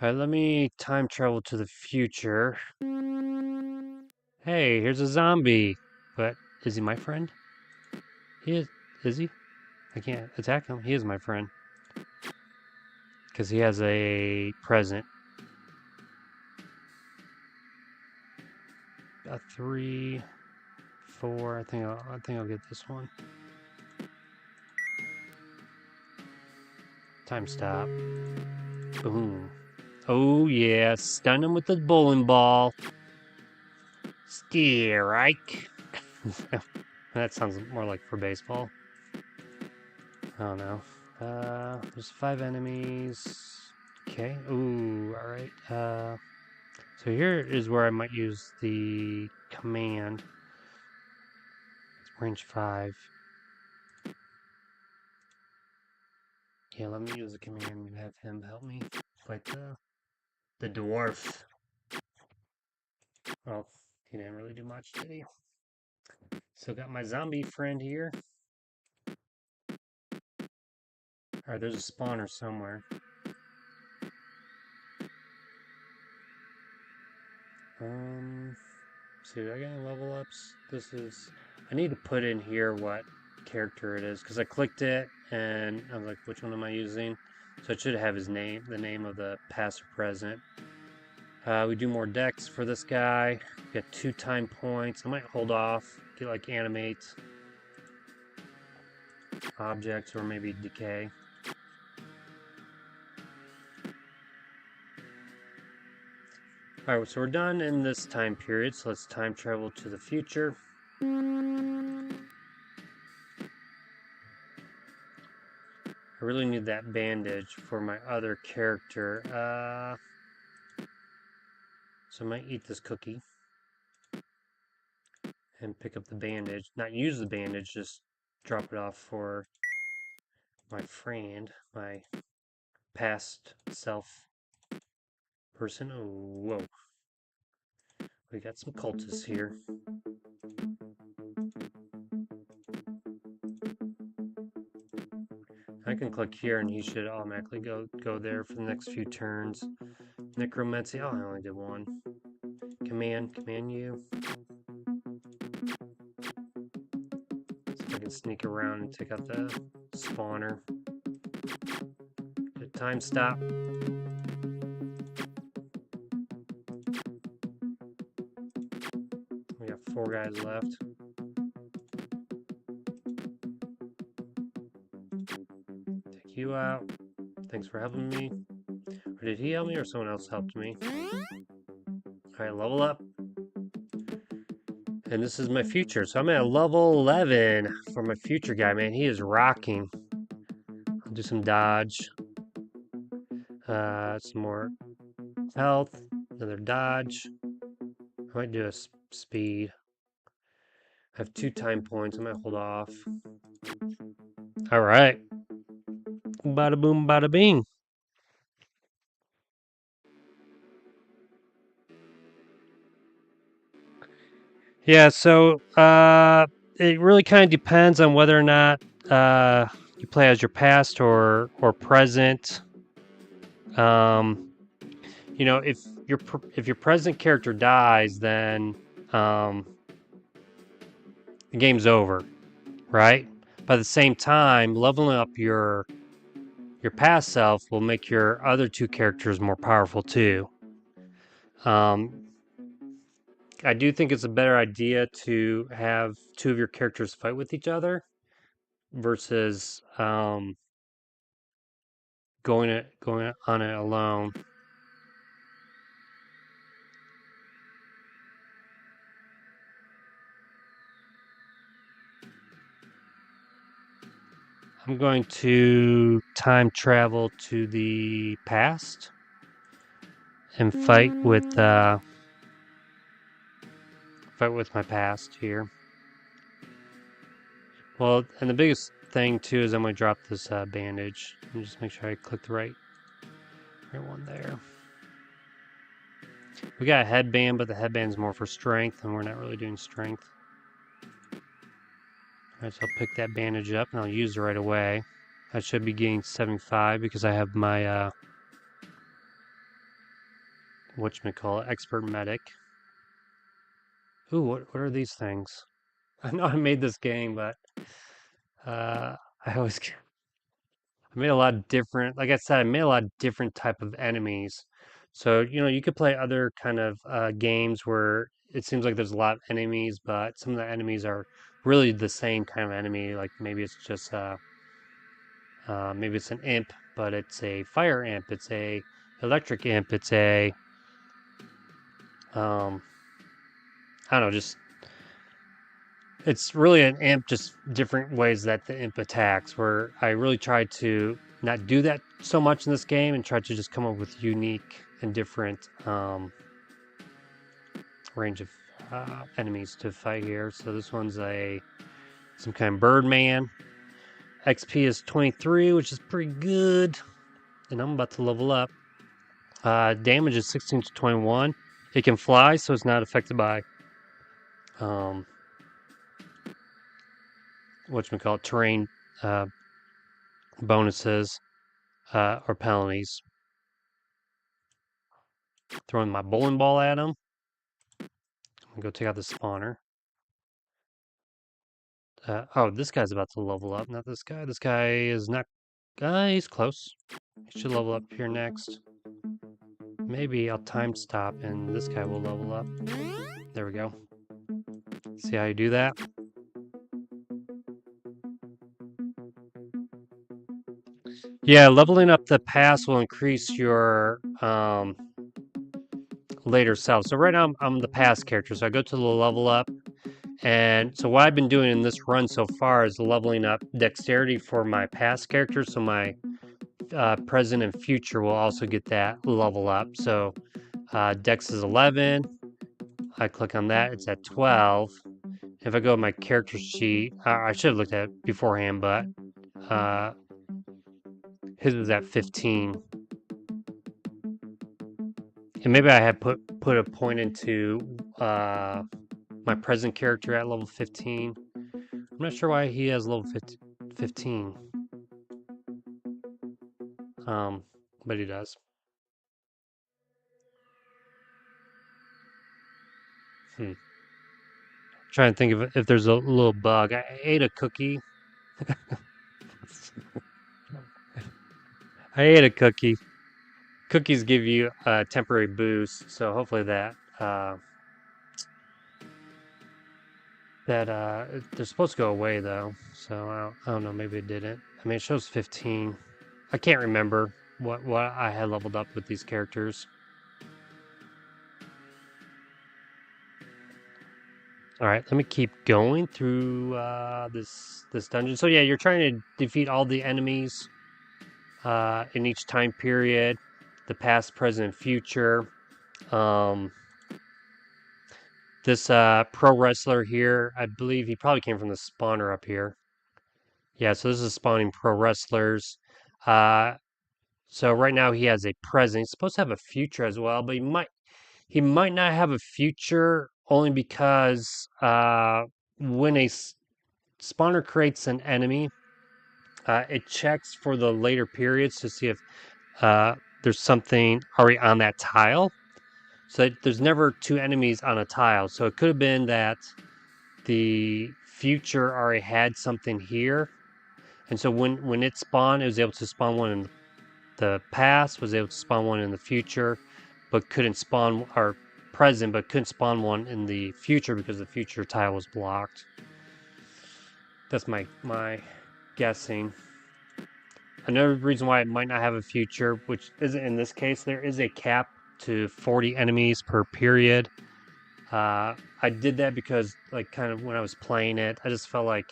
Alright, let me time travel to the future. Hey, here's a zombie. But, is he my friend? He is he? I can't attack him. He is my friend. Because he has a present. A 3, 4. I think I'll get this one. Time stop. Boom. Oh yeah, stun him with the bowling ball. Strike. That sounds more like for baseball. I don't know. There's 5 enemies. Okay. Ooh, alright. So here is where I might use the command. It's range 5. Yeah, let me use the command and have him help me fight the dwarf. Well, he didn't really do much, did he? So got my zombie friend here. Alright, there's a spawner somewhere. See, did I get any level ups? I need to put in here what character it is, because I clicked it, and I was like, which one am I using? So it should have his name, the name of the past or present. We do more decks for this guy. We got 2 time points. I might hold off, get like animate objects or maybe decay. Alright, so we're done in this time period, so let's time travel to the future. I really need that bandage for my other character. So I might eat this cookie and pick up the bandage. Not use the bandage, just drop it off for my friend, my past self person. Oh, whoa. We got some cultists here. I can click here and he should automatically go there for the next few turns. Necromancy. Oh, I only did one. Command you. See if I can sneak around and take out the spawner. Good time stop. We got 4 guys left. Take you out. Thanks for helping me. Or did he help me or someone else helped me? Alright, level up. And this is my future. So I'm at level 11 for my future guy, man. He is rocking. I'll do some dodge. Some more health. Another dodge. I might do a speed. I have 2 time points. I might hold off. Alright. Bada boom, bada bing. Yeah, so it really kind of depends on whether or not you play as your past or present. You know, if your present character dies, then the game's over, right? But at the same time, leveling up your past self will make your other 2 characters more powerful too. I do think it's a better idea to have 2 of your characters fight with each other versus going on it alone. I'm going to time travel to the past and fight with my past here. Well, and the biggest thing too is I'm going to drop this bandage and just make sure I click the right one there. We got a headband, but the headband's more for strength, and we're not really doing strength. Alright, so I'll pick that bandage up and I'll use it right away. I should be getting 75 because I have my whatchamacallit, expert medic. Ooh, what are these things? I know I made this game, but I always I made a lot of different, like I said, I made a lot of different type of enemies. So, you know, you could play other kind of games where it seems like there's a lot of enemies, but some of the enemies are really the same kind of enemy. Like maybe it's just maybe it's an imp, but it's a fire imp, it's a electric imp, it's a I don't know, just it's really an imp, just different ways that the imp attacks, where I really tried to not do that so much in this game and try to just come up with unique and different range of enemies to fight here. So this one's some kind of Birdman. XP is 23, which is pretty good. And I'm about to level up. Damage is 16 to 21. It can fly, so it's not affected by whatchamacallit, terrain bonuses or penalties. Throwing my bowling ball at him. I'm gonna go take out the spawner. Oh, this guy's about to level up, not this guy. This guy is not. He's close. He should level up here next. Maybe I'll time stop and this guy will level up. There we go. See how you do that? Yeah, leveling up the pass will increase your later self. So right now I'm the past character. So I go to the level up, and so what I've been doing in this run so far is leveling up dexterity for my past character. So my present and future will also get that level up. So Dex is 11. I click on that. It's at 12. If I go to my character sheet, I should have looked at it beforehand, but uh, his was at 15. And maybe I had put a point into my present character at level 15. I'm not sure why he has level 15. But he does. Trying to think of if there's a little bug. I ate a cookie. I ate a cookie. Cookies give you a temporary boost, so hopefully they're supposed to go away though. So I don't know. Maybe it didn't. I mean, it shows 15. I can't remember what I had leveled up with these characters. All right, let me keep going through this dungeon. So yeah, you're trying to defeat all the enemies in each time period, the past, present, future. Um, this pro wrestler here, I believe he probably came from the spawner up here. Yeah, so this is spawning pro wrestlers. Uh, so right now he has a present. He's supposed to have a future as well, but he might not have a future only because when a spawner creates an enemy, it checks for the later periods to see if there's something already on that tile. So there's never two enemies on a tile. So it could have been that the future already had something here. And so when it spawned, it was able to spawn one in the past, was able to spawn one in the future, but couldn't spawn, or present, but couldn't spawn one in the future because the future tile was blocked. That's my guessing. Another reason why it might not have a future, which isn't in this case, there is a cap to 40 enemies per period. I did that because, like, kind of when I was playing it, I just felt like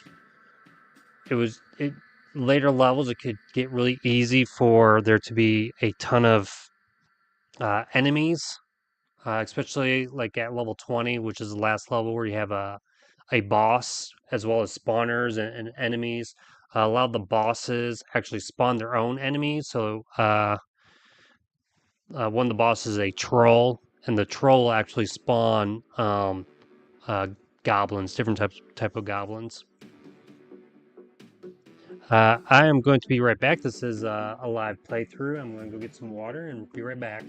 it later levels, it could get really easy for there to be a ton of enemies, especially like at level 20, which is the last level where you have a boss as well as spawners and enemies. A lot of the bosses actually spawn their own enemies. So one of the bosses is a troll, and the troll will actually spawn uh, goblins, different type of goblins. I am going to be right back. This is a live playthrough. I'm going to go get some water and be right back.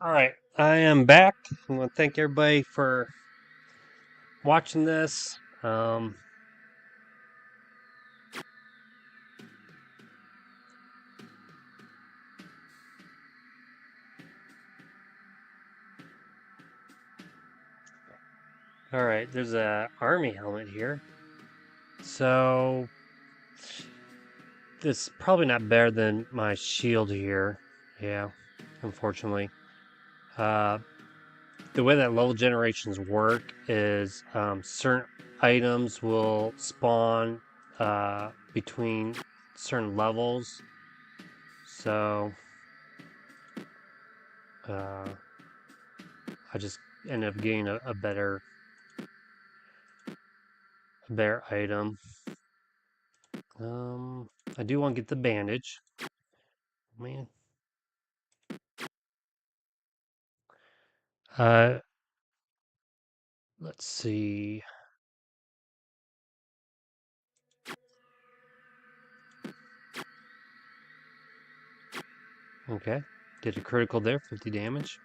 All right, I am back. I want to thank everybody for watching this. All right, there's a army helmet here. So it's probably not better than my shield here. Yeah, unfortunately. Uh, the way that level generations work is certain items will spawn between certain levels. So uh, I just end up getting a better item. I do want to get the bandage. Man. Uh, let's see. Okay. Did a critical there, 50 damage.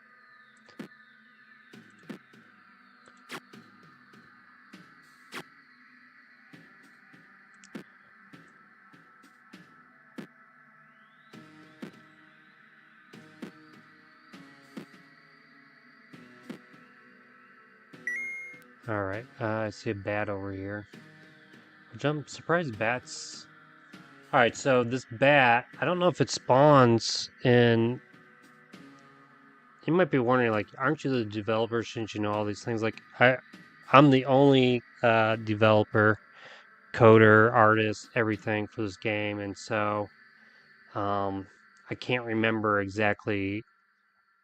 Alright, I see a bat over here. Which I'm surprised bats... Alright, so this bat, I don't know if it spawns in... You might be wondering, like, aren't you the developer? Shouldn't you know all these things? Like, I'm the only developer, coder, artist, everything for this game, and so I can't remember exactly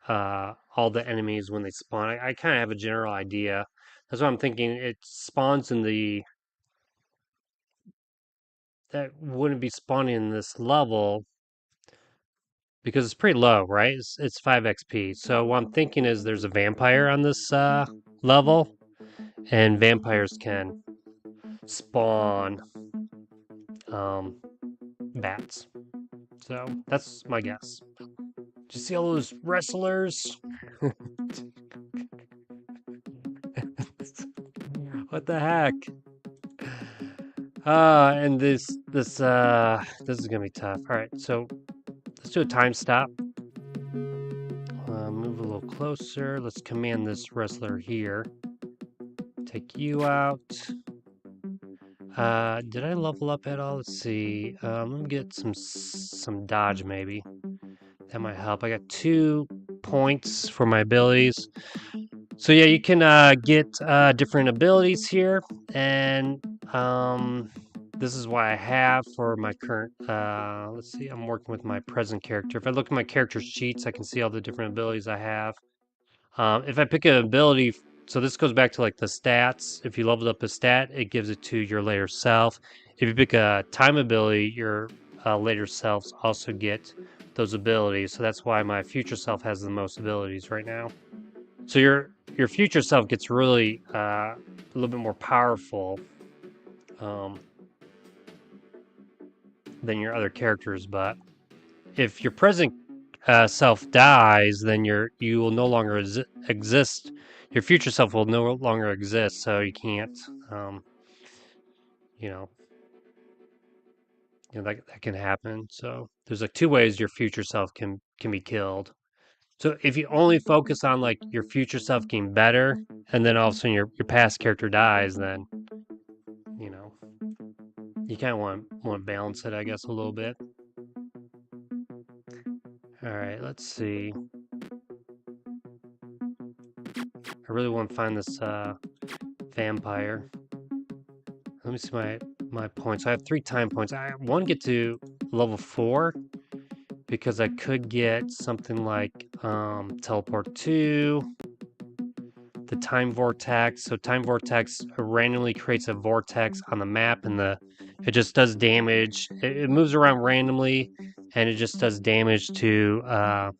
all the enemies when they spawn. I kind of have a general idea. That's what I'm thinking. It spawns in the... That wouldn't be spawning in this level because it's pretty low, right? It's 5 XP. So what I'm thinking is there's a vampire on this level, and vampires can spawn um, bats. So that's my guess. Did you see all those wrestlers? What the heck? And this is gonna be tough. All right, so let's do a time stop. Move a little closer. Let's command this wrestler here. Take you out. Did I level up at all? Let's see. Let me get some dodge maybe. That might help. I got 2 points for my abilities. So yeah, you can get different abilities here, and this is what I have for my current. Let's see, I'm working with my present character. If I look at my character's sheets, I can see all the different abilities I have. If I pick an ability, so this goes back to like the stats. If you leveled up a stat, it gives it to your later self. If you pick a time ability, your later selves also get those abilities. So that's why my future self has the most abilities right now. So your future self gets really a little bit more powerful um, than your other characters. But if your present self dies, then you will no longer exist. Your future self will no longer exist, so you can't. Um, you know, that can happen. So there's like 2 ways your future self can be killed. So if you only focus on like your future self getting better, and then all of a sudden your past character dies, then you know you kind of want to balance it, I guess, a little bit. All right, let's see. I really want to find this vampire. Let me see my points. I have 3 time points. I want to get to level 4 because I could get something like teleport 2, the time vortex. So time vortex randomly creates a vortex on the map, and it just does damage. It moves around randomly, and it just does damage to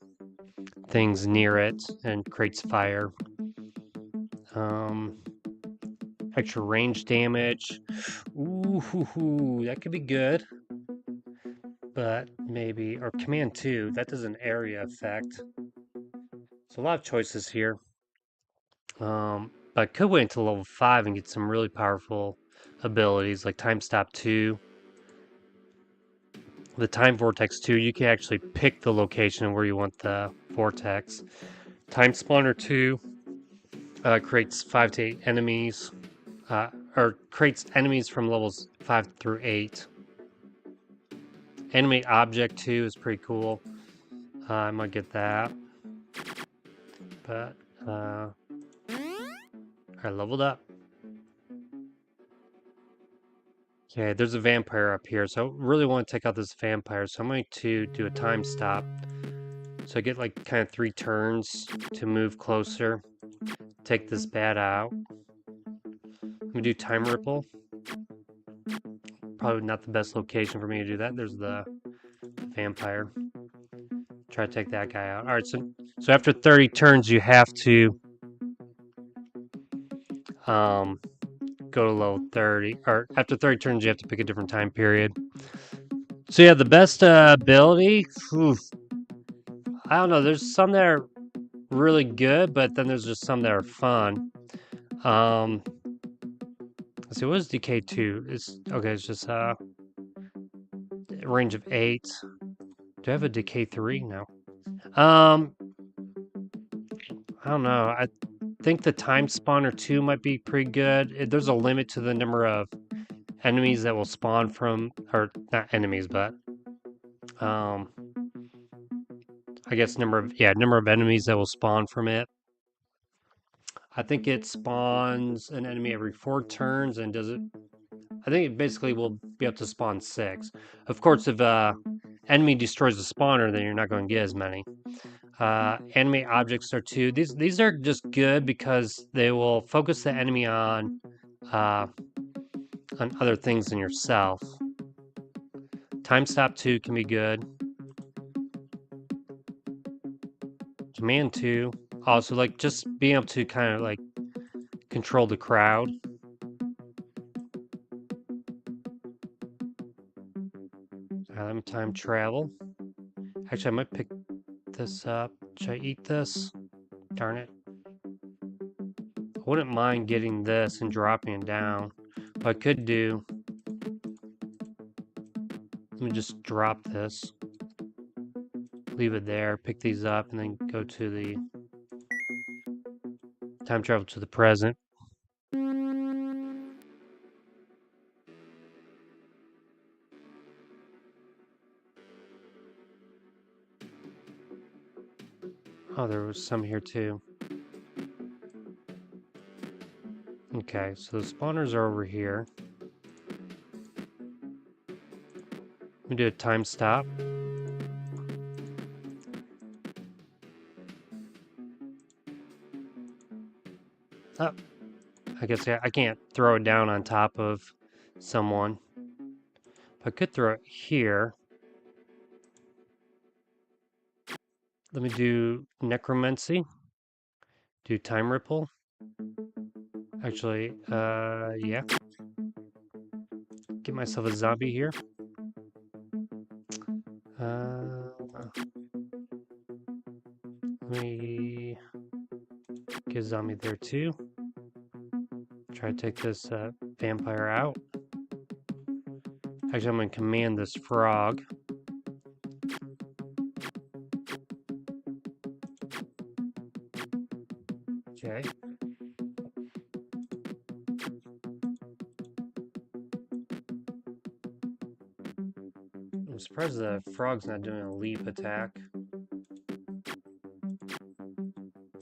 things near it and creates fire. Um, Extra range damage. Ooh, that could be good. But maybe, or command 2, that does an area effect. So a lot of choices here. But I could wait until level 5 and get some really powerful abilities like Time Stop 2. The Time Vortex 2, you can actually pick the location where you want the vortex. Time Spawner 2 creates 5 to 8 enemies, or creates enemies from levels 5 through 8. Animate Object 2 is pretty cool. I might get that. But, I leveled up. Okay, there's a vampire up here, so I really want to take out this vampire, so I'm going to do a time stop. So I get like kind of 3 turns to move closer, take this bat out. I'm going to do time ripple. Probably not the best location for me to do that. There's the vampire. Try to take that guy out. Alright, so after 30 turns, you have to go to level 30. Or after 30 turns, you have to pick a different time period. So yeah, the best ability... I don't know. There's some that are really good, but then there's just some that are fun. Let's see, what is decay 2? It's okay, it's just range of 8. Do I have a decay 3? No. I don't know. I think the time spawner 2 might be pretty good. There's a limit to the number of enemies that will spawn from, or not enemies, but um, I guess number of enemies that will spawn from it. I think it spawns an enemy every 4 turns, and does it? I think it basically will be able to spawn 6. Of course, if enemy destroys the spawner, then you're not going to get as many. Animate objects are 2. These are just good because they will focus the enemy uh, on other things than yourself. Time stop 2 can be good. Command 2. Also, like, just being able to kind of, like, control the crowd. Let me time travel. Actually, I might pick this up. Should I eat this? Darn it. I wouldn't mind getting this and dropping it down. What I could do, let me just drop this. Leave it there, pick these up, and then go to the time travel to the present. Oh, there was some here too. Okay, so the spawners are over here. Let me do a time stop. Oh, I guess I can't throw it down on top of someone. I could throw it here. Let me do necromancy. Do time ripple. Actually, yeah. Get myself a zombie here. Let me get a zombie there too. Try to take this vampire out. Actually, I'm going to command this frog. Okay. I'm surprised the frog's not doing a leap attack.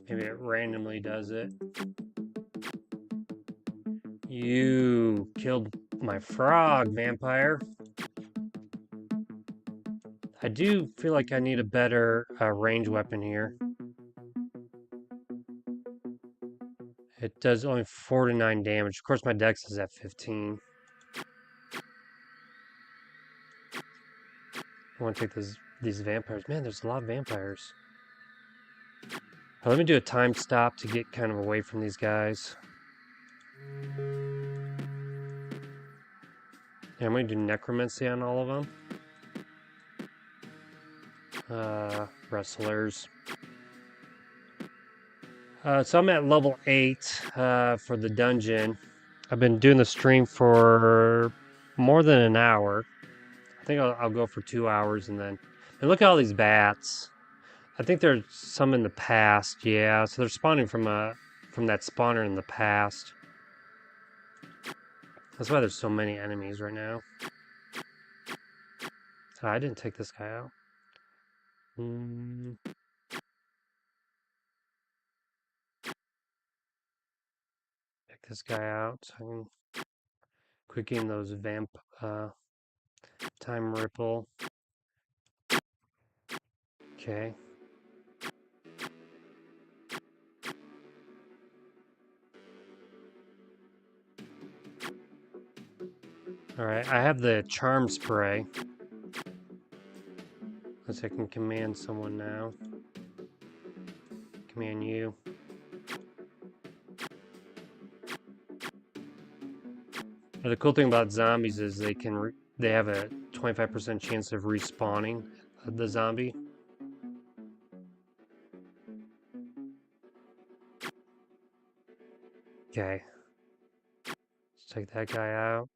Maybe it randomly does it. You killed my frog, vampire. I do feel like I need a better range weapon here. It does only 4 to 9 damage. Of course, my dex is at 15. I want to take these vampires. Man, there's a lot of vampires. Let me do a time stop to get kind of away from these guys. Yeah, I'm going to do necromancy on all of them. Wrestlers. So I'm at level 8 for the dungeon. I've been doing the stream for more than an hour. I think I'll go for 2 hours and then... And look at all these bats. I think there's some in the past, yeah. So they're spawning from that spawner in the past. That's why there's so many enemies right now. Oh, I didn't take this guy out. Pick this guy out so I can quick in those time ripple. Okay. Alright, I have the charm spray. Unless I can command someone now. Command you. Now, the cool thing about zombies is they have a 25% chance of respawning the zombie. Okay. Let's take that guy out.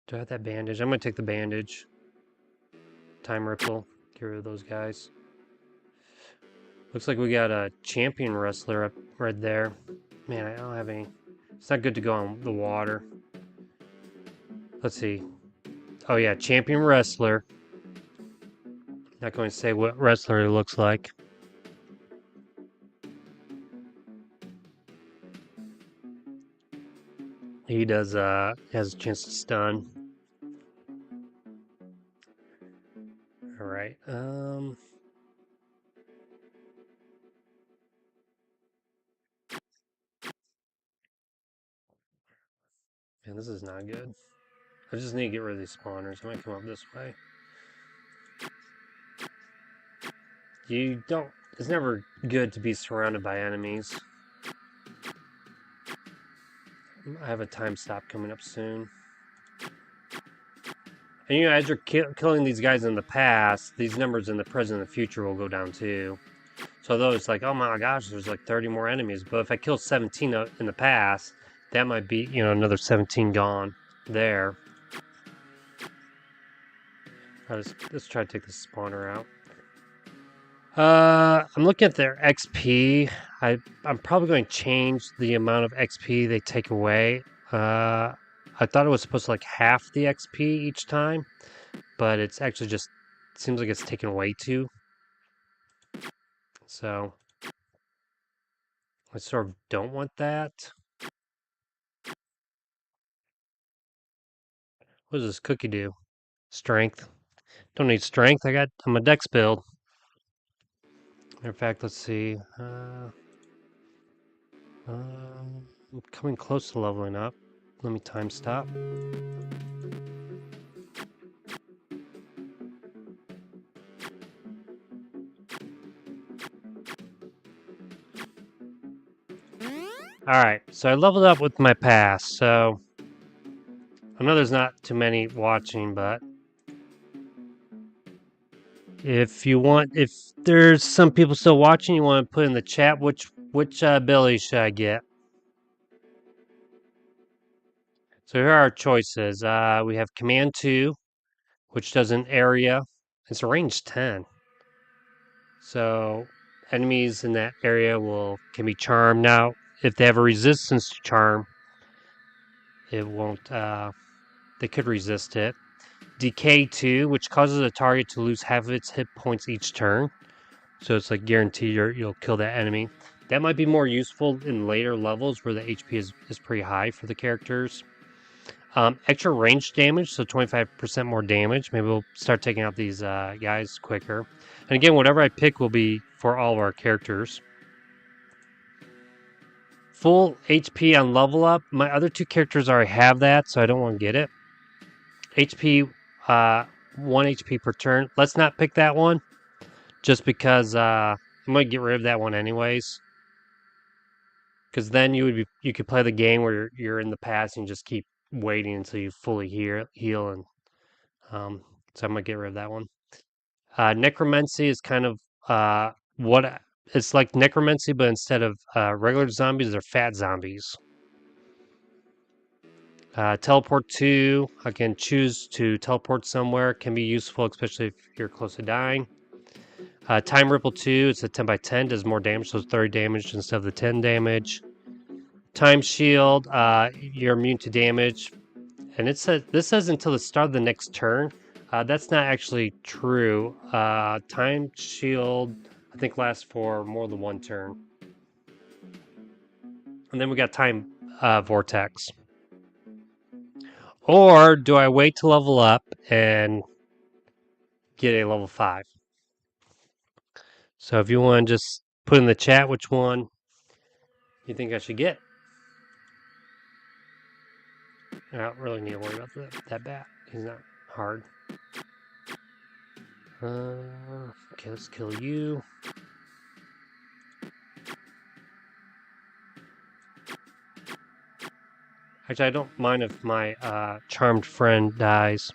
Do I have that bandage? I'm going to take the bandage. Time ripple. Get rid of those guys. Looks like we got a champion wrestler up right there. Man, I don't have any. It's not good to go on the water. Let's see. Oh yeah, champion wrestler. Not going to say what wrestler he looks like. He does has a chance to stun. Alright. Man, this is not good. I just need to get rid of these spawners. I might come up this way. You don't it's never good to be surrounded by enemies. I have a time stop coming up soon. And you know, as you're killing these guys in the past, these numbers in the present and the future will go down too. So though it's like, oh my gosh, there's like 30 more enemies. But if I kill 17 in the past, that might be, you know, another 17 gone there. Let's try to take this spawner out. I'm looking at their XP. I'm probably going to change the amount of XP they take away. I thought it was supposed to like half the XP each time, but it's actually just seems like it's taken away too. So I sort of don't want that. What does this cookie do? Strength. Don't need strength. I'm a dex build. In fact, let's see. I'm coming close to leveling up. Let me time stop. Alright, so I leveled up with my pass, so I know there's not too many watching, but if there's some people still watching, you want to put in the chat which ability should I get? So here are our choices. We have Command 2, which does an area. It's a range 10. So enemies in that area can be charmed. Now, if they have a resistance to charm, it won't. They could resist it. Decay 2, which causes a target to lose half of its hit points each turn. So it's like guaranteed you'll kill that enemy. That might be more useful in later levels where the HP is pretty high for the characters. Extra range damage, so 25% more damage. Maybe we'll start taking out these guys quicker. And again, whatever I pick will be for all of our characters. Full HP on level up. My other two characters already have that, so I don't want to get it. HP, 1 HP per turn. Let's not pick that one, just because I'm going to get rid of that one anyways. Because then you could play the game where you're in the past and just keep waiting until you fully heal, and so I'm gonna get rid of that one. Necromancy is kind of what it's like necromancy, but instead of regular zombies, they're fat zombies. Teleport 2, I can choose to teleport somewhere. Can be useful, especially if you're close to dying. Time Ripple 2, it's a 10 by 10, does more damage, so it's 30 damage instead of the 10 damage. Time Shield, you're immune to damage. And this says until the start of the next turn. That's not actually true. Time Shield, I think, lasts for more than one turn. And then we got Time Vortex. Or do I wait to level up and get a level 5? So if you want to just put in the chat which one you think I should get. I don't really need to worry about that bat. He's not hard. Okay, let's kill you. Actually, I don't mind if my charmed friend dies.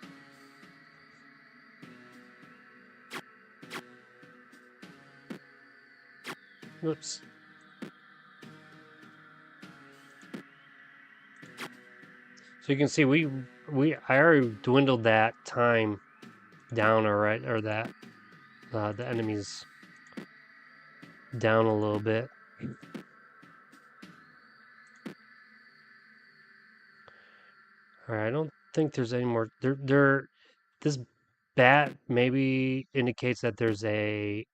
Oops. So you can see I already dwindled that time down, alright, or that the enemies. down a little bit. Alright, I don't think there's any more. This bat maybe indicates that there's a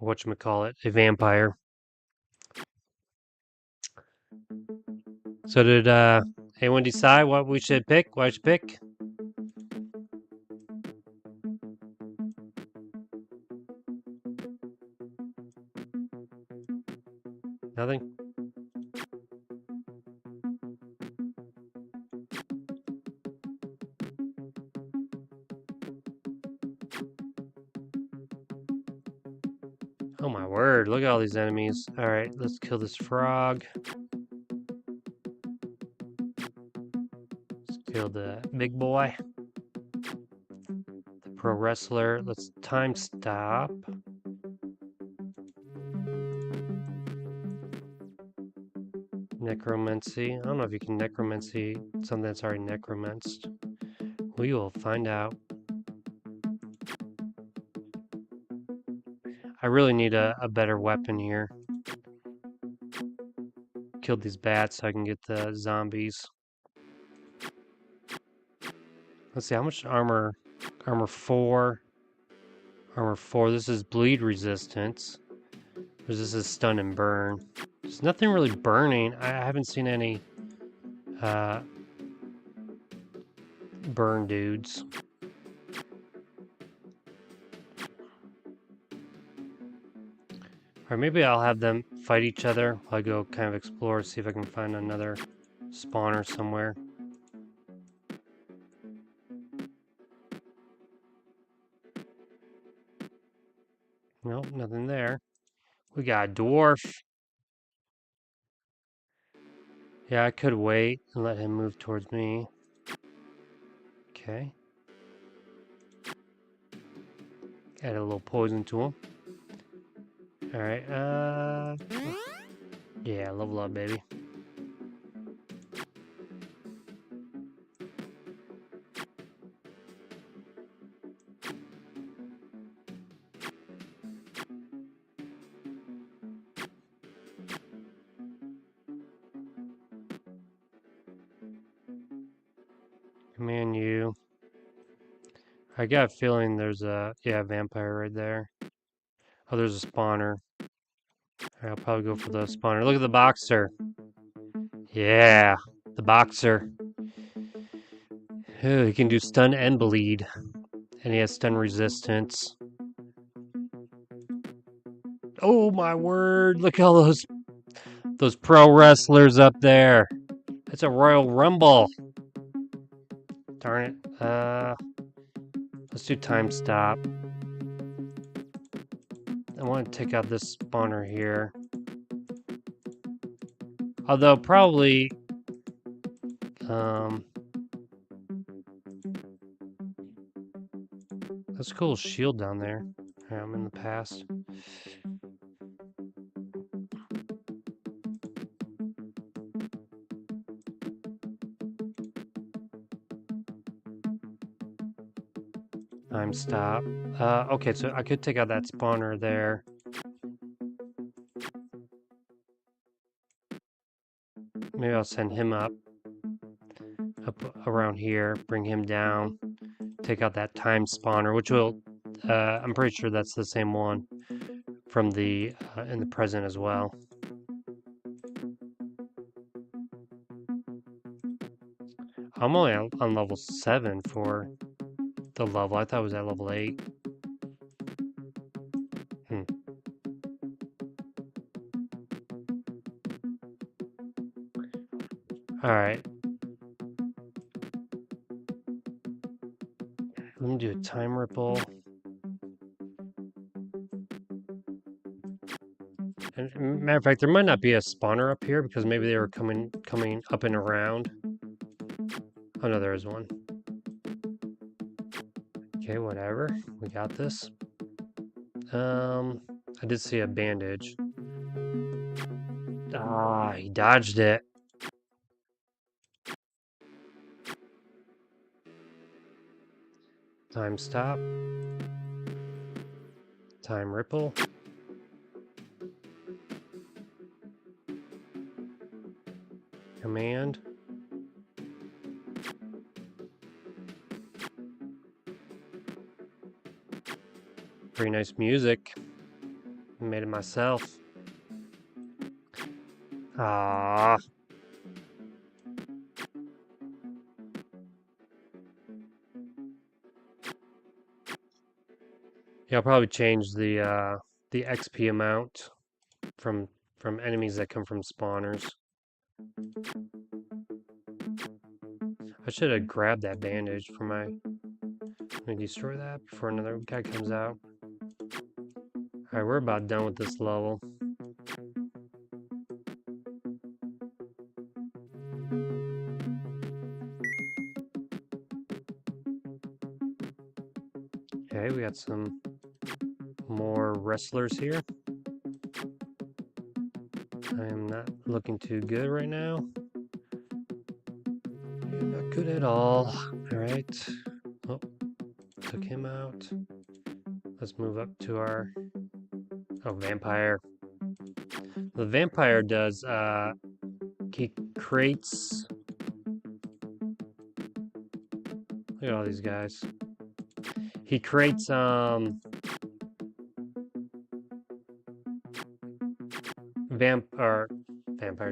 whatchamacallit, a vampire. So did anyone decide what we should pick? What I should pick? Nothing? Oh my word, look at all these enemies. Alright, let's kill this frog. Let's kill the big boy. The pro wrestler. Let's time stop. Necromancy. I don't know if you can necromancy something that's already necromanced. We will find out. I really need a better weapon here. Kill these bats so I can get the zombies. Let's see, how much armor? Armor 4. Armor 4. This is bleed resistance. This is stun and burn. There's nothing really burning. I haven't seen any burn dudes. Or maybe I'll have them fight each other while I go kind of explore, see if I can find another spawner somewhere. Nope, nothing there. We got a dwarf. Yeah, I could wait and let him move towards me. Okay. Add a little poison to him. Alright, yeah, level up, baby. Man, you. I got a feeling there's a, yeah, vampire right there. Oh, there's a spawner. Alright, I'll probably go for the spawner. Look at the boxer. Yeah, the boxer. Ooh, he can do stun and bleed. And he has stun resistance. Oh my word, look at all those pro wrestlers up there. It's a Royal Rumble. Darn it. Let's do time stop. I want to take out this spawner here. Although probably that's a cool shield down there. Alright, I'm in the past. Time stop. Okay, so I could take out that spawner there. Maybe I'll send him up around here, bring him down, take out that time spawner, which will, I'm pretty sure that's the same one from the, in the present as well. I'm only on level 7 for the level. I thought it was at level 8. Alright. Let me do a time ripple. And matter of fact, there might not be a spawner up here because maybe they were coming up and around. Oh no, there is one. Okay, whatever. We got this. I did see a bandage. Ah, he dodged it. Time stop. Time ripple. Command. Pretty nice music. Made it myself. Ah. Yeah, I'll probably change the XP amount from enemies that come from spawners. I should have grabbed that bandage for my... Let me destroy that before another guy comes out. Alright, we're about done with this level. Okay, we got some more wrestlers here. I am not looking too good right now. Not good at all. Alright. Oh, took him out. Let's move up to our... Oh, vampire. The vampire does, he creates... Look at all these guys. He creates, vampires.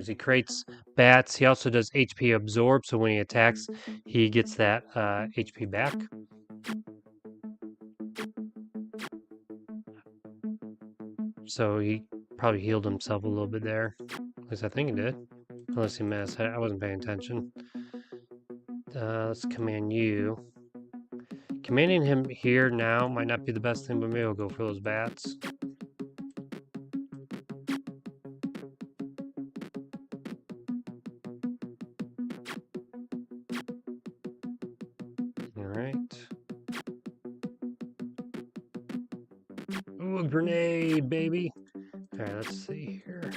He creates bats. He also does HP absorb, so when he attacks, he gets that HP back. So he probably healed himself a little bit there. At least I think he did. Unless he missed. I wasn't paying attention. Let's command you. Commanding him here now might not be the best thing, but maybe I'll go for those bats. Alright. Ooh, a grenade, baby! Alright, let's see here.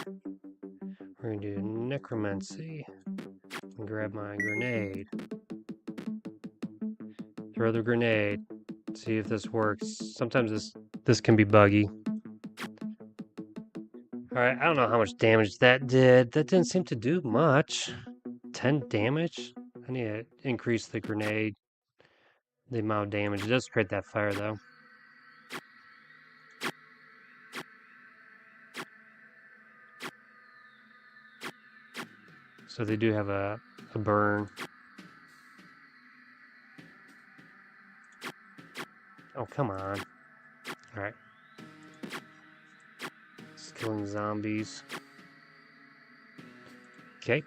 We're gonna do necromancy. Grab my grenade. Throw the grenade. See if this works. Sometimes this can be buggy. Alright, I don't know how much damage that did. That didn't seem to do much. 10 damage? I need to increase the grenade. The amount of damage. It does create that fire though. So they do have a burn. Oh, come on. Alright. Just killing zombies. Okay.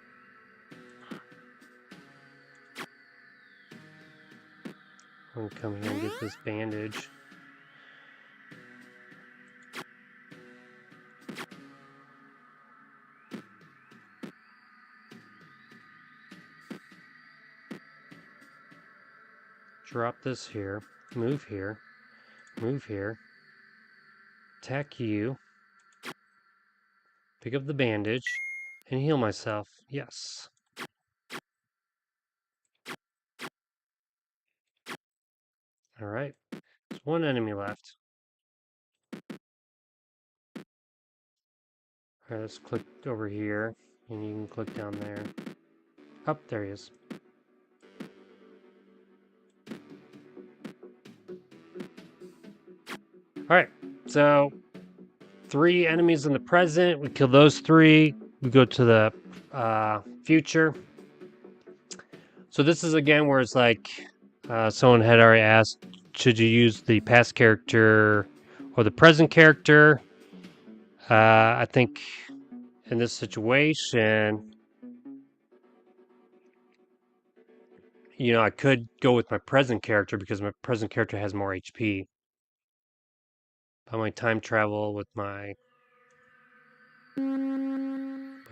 I'm gonna come here and get this bandage. Drop this here. Move here. Move here. Attack you. Pick up the bandage. And heal myself. Yes. Alright. There's one enemy left. Alright, let's click over here. And you can click down there. Up, there he is. Alright, so 3 enemies in the present. We kill those 3. We go to the future. So this is again where it's like someone had already asked, should you use the past character or the present character? I think in this situation, you know, I could go with my present character because my present character has more HP. I might time travel with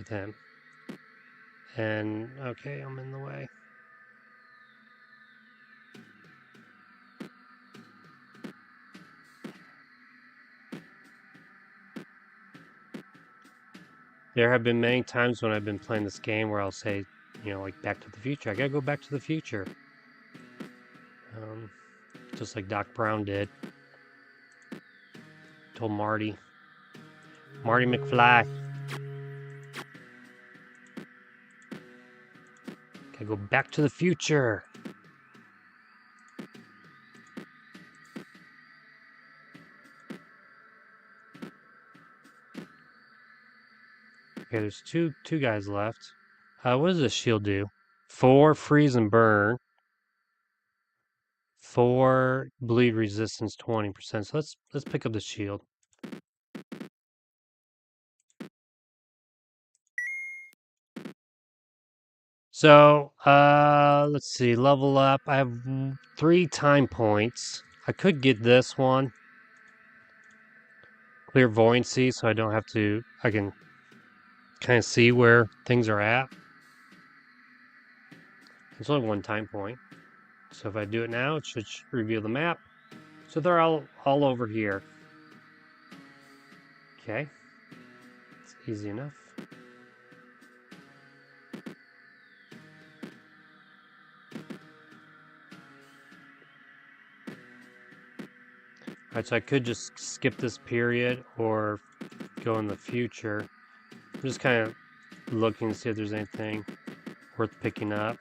him. And okay, I'm in the way. There have been many times when I've been playing this game where I'll say, you know, like Back to the Future. I gotta go Back to the Future. just like Doc Brown did. Told Marty McFly. Gotta go back to the future. Okay, there's two guys left. What does this shield do? 4 freeze and burn. 4 bleed resistance 20%. So let's pick up the shield. So let's see, level up. I have 3 time points. I could get this one. Clairvoyancy, so I don't have to, I can kind of see where things are at. It's only 1 time point. So if I do it now, it should reveal the map. So they're all over here. Okay. It's easy enough. Alright, so I could just skip this period or go in the future. I'm just kind of looking to see if there's anything worth picking up.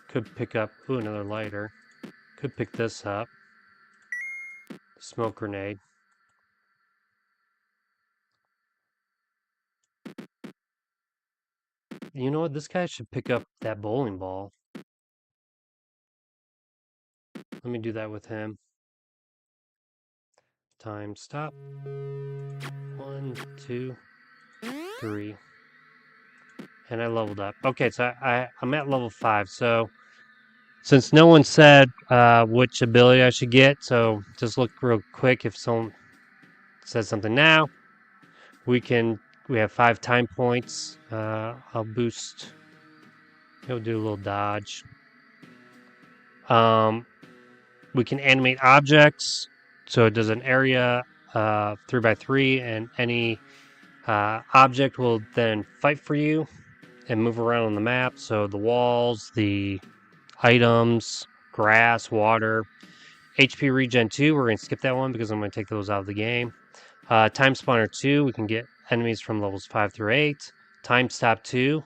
Could pick up, ooh, another lighter. Could pick this up. Smoke grenade. You know what? This guy should pick up that bowling ball. Let me do that with him. Time, stop. 1, 2, 3. And I leveled up. Okay, so I'm at level 5. So since no one said which ability I should get, so just look real quick if someone says something now. We have 5 time points. I'll boost. He'll do a little dodge. We can animate objects, so it does an area 3x3, and any object will then fight for you and move around on the map. So the walls, the items, grass, water. HP regen 2, we're going to skip that one because I'm going to take those out of the game. Time spawner 2, we can get enemies from levels 5 through 8. Time stop 2,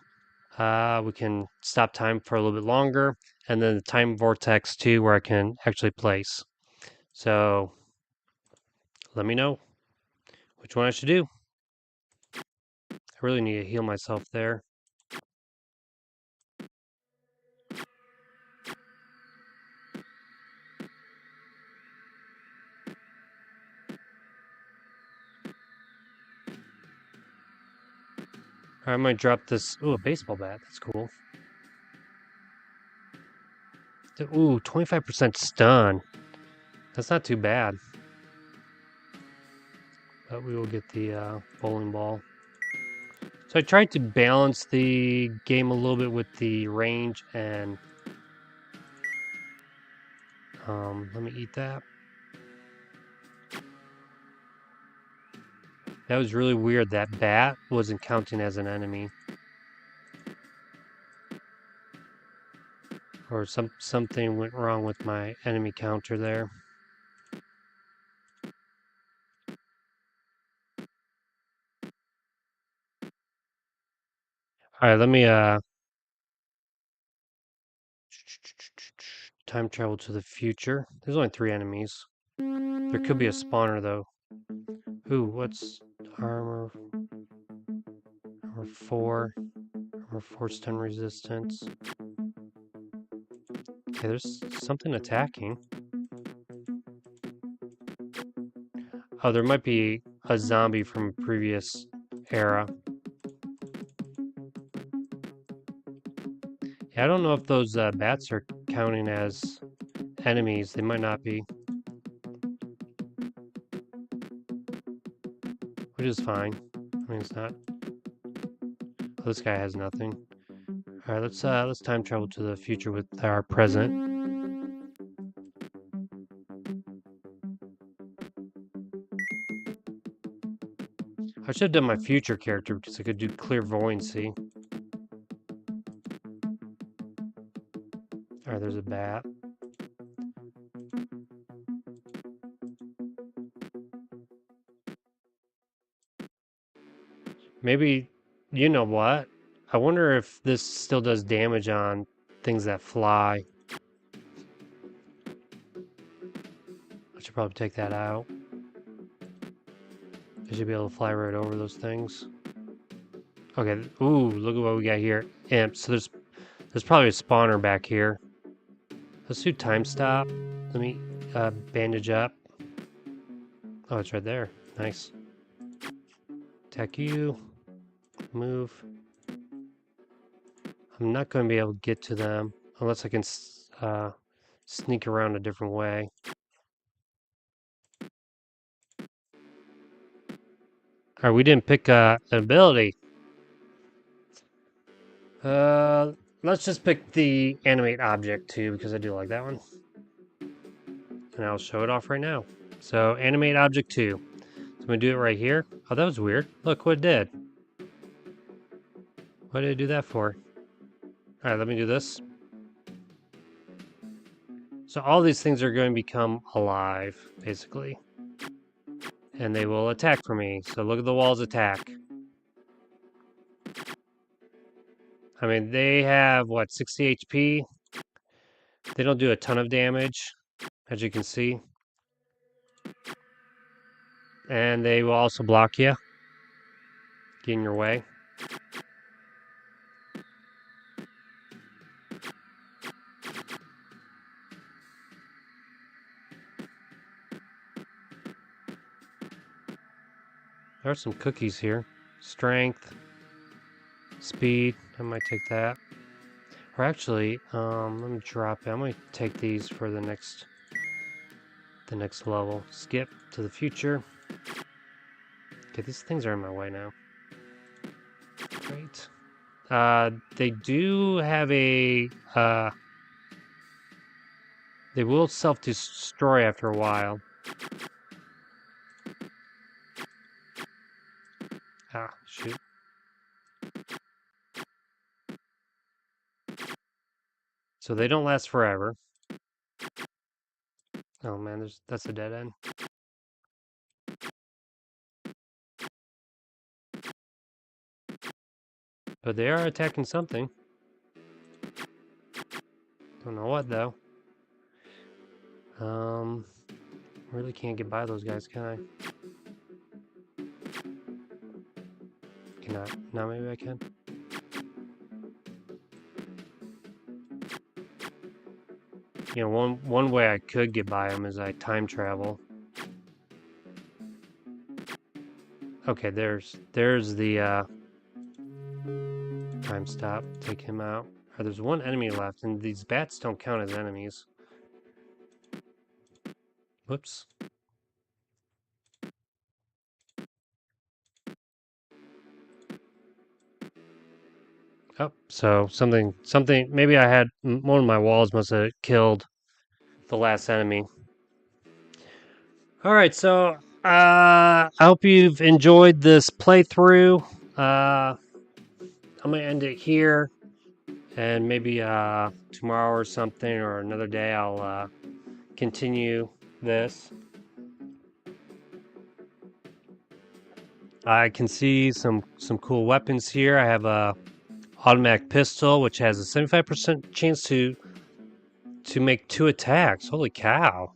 we can stop time for a little bit longer. And then the time vortex 2, where I can actually place. So let me know which one I should do. I really need to heal myself there. I might drop this. Ooh, a baseball bat. That's cool. Ooh, 25% stun. That's not too bad. But we will get the bowling ball. So I tried to balance the game a little bit with the range and... let me eat that. That was really weird. That bat wasn't counting as an enemy. Or something went wrong with my enemy counter there. Alright, let me time travel to the future. There's only 3 enemies. There could be a spawner though. Ooh, what's armor? Armor 4. Armor 4 stun resistance. Okay, there's something attacking. Oh, there might be a zombie from a previous era. Yeah, I don't know if those bats are counting as enemies. They might not be. Which is fine. I mean, it's not... Oh, this guy has nothing. Alright, let's time travel to the future with our present. I should have done my future character because I could do clairvoyancy. Alright, there's a bat. Maybe, you know what? I wonder if this still does damage on things that fly. I should probably take that out. I should be able to fly right over those things. Okay, ooh, look at what we got here. Imp, so there's probably a spawner back here. Let's do time stop. Let me bandage up. Oh, it's right there. Nice. Attack you. Move. I'm not going to be able to get to them unless I can sneak around a different way. Alright, we didn't pick an ability. Let's just pick the animate object too, because I do like that one. And I'll show it off right now. So, animate object 2. So I'm going to do it right here. Oh, that was weird. Look what it did. What did I do that for? Alright, let me do this. So all these things are going to become alive, basically. And they will attack for me. So look at the walls attack. I mean, they have, what, 60 HP? They don't do a ton of damage, as you can see. And they will also block you. Get in your way. There are some cookies here. Strength. Speed. I might take that. Or actually, let me drop it. I'm going to take these for the next level. Skip to the future. Okay, these things are in my way now. Great. They do have a, they will self-destroy after a while. Ah, shoot. So they don't last forever. Oh man, that's a dead end. But they are attacking something. Don't know what though. Really can't get by those guys, can I? Can I? Now maybe I can. You know, one way I could get by them is I time travel. Okay, there's the time stop. Take him out. There's one enemy left, and these bats don't count as enemies. Whoops. Oh, so something, maybe I had, one of my walls must have killed the last enemy. Alright, so, I hope you've enjoyed this playthrough. I'm gonna end it here, and maybe, tomorrow or something, or another day, I'll, continue this. I can see some cool weapons here. I have a automatic pistol, which has a 75% chance to make 2 attacks. Holy cow.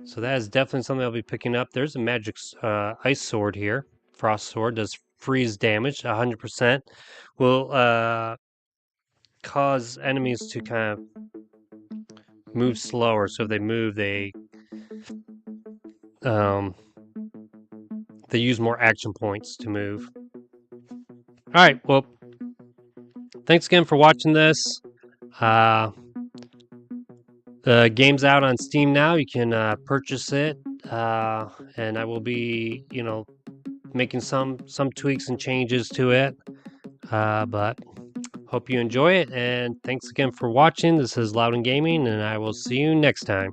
So that is definitely something I'll be picking up. There's a magic ice sword here. Frost sword does freeze damage, 100%. Will cause enemies to kind of move slower. So if they move, they use more action points to move. All right, well, thanks again for watching this. The game's out on Steam now. You can purchase it, and I will be, making some tweaks and changes to it. But hope you enjoy it, and thanks again for watching. This is Loudon Gaming, and I will see you next time.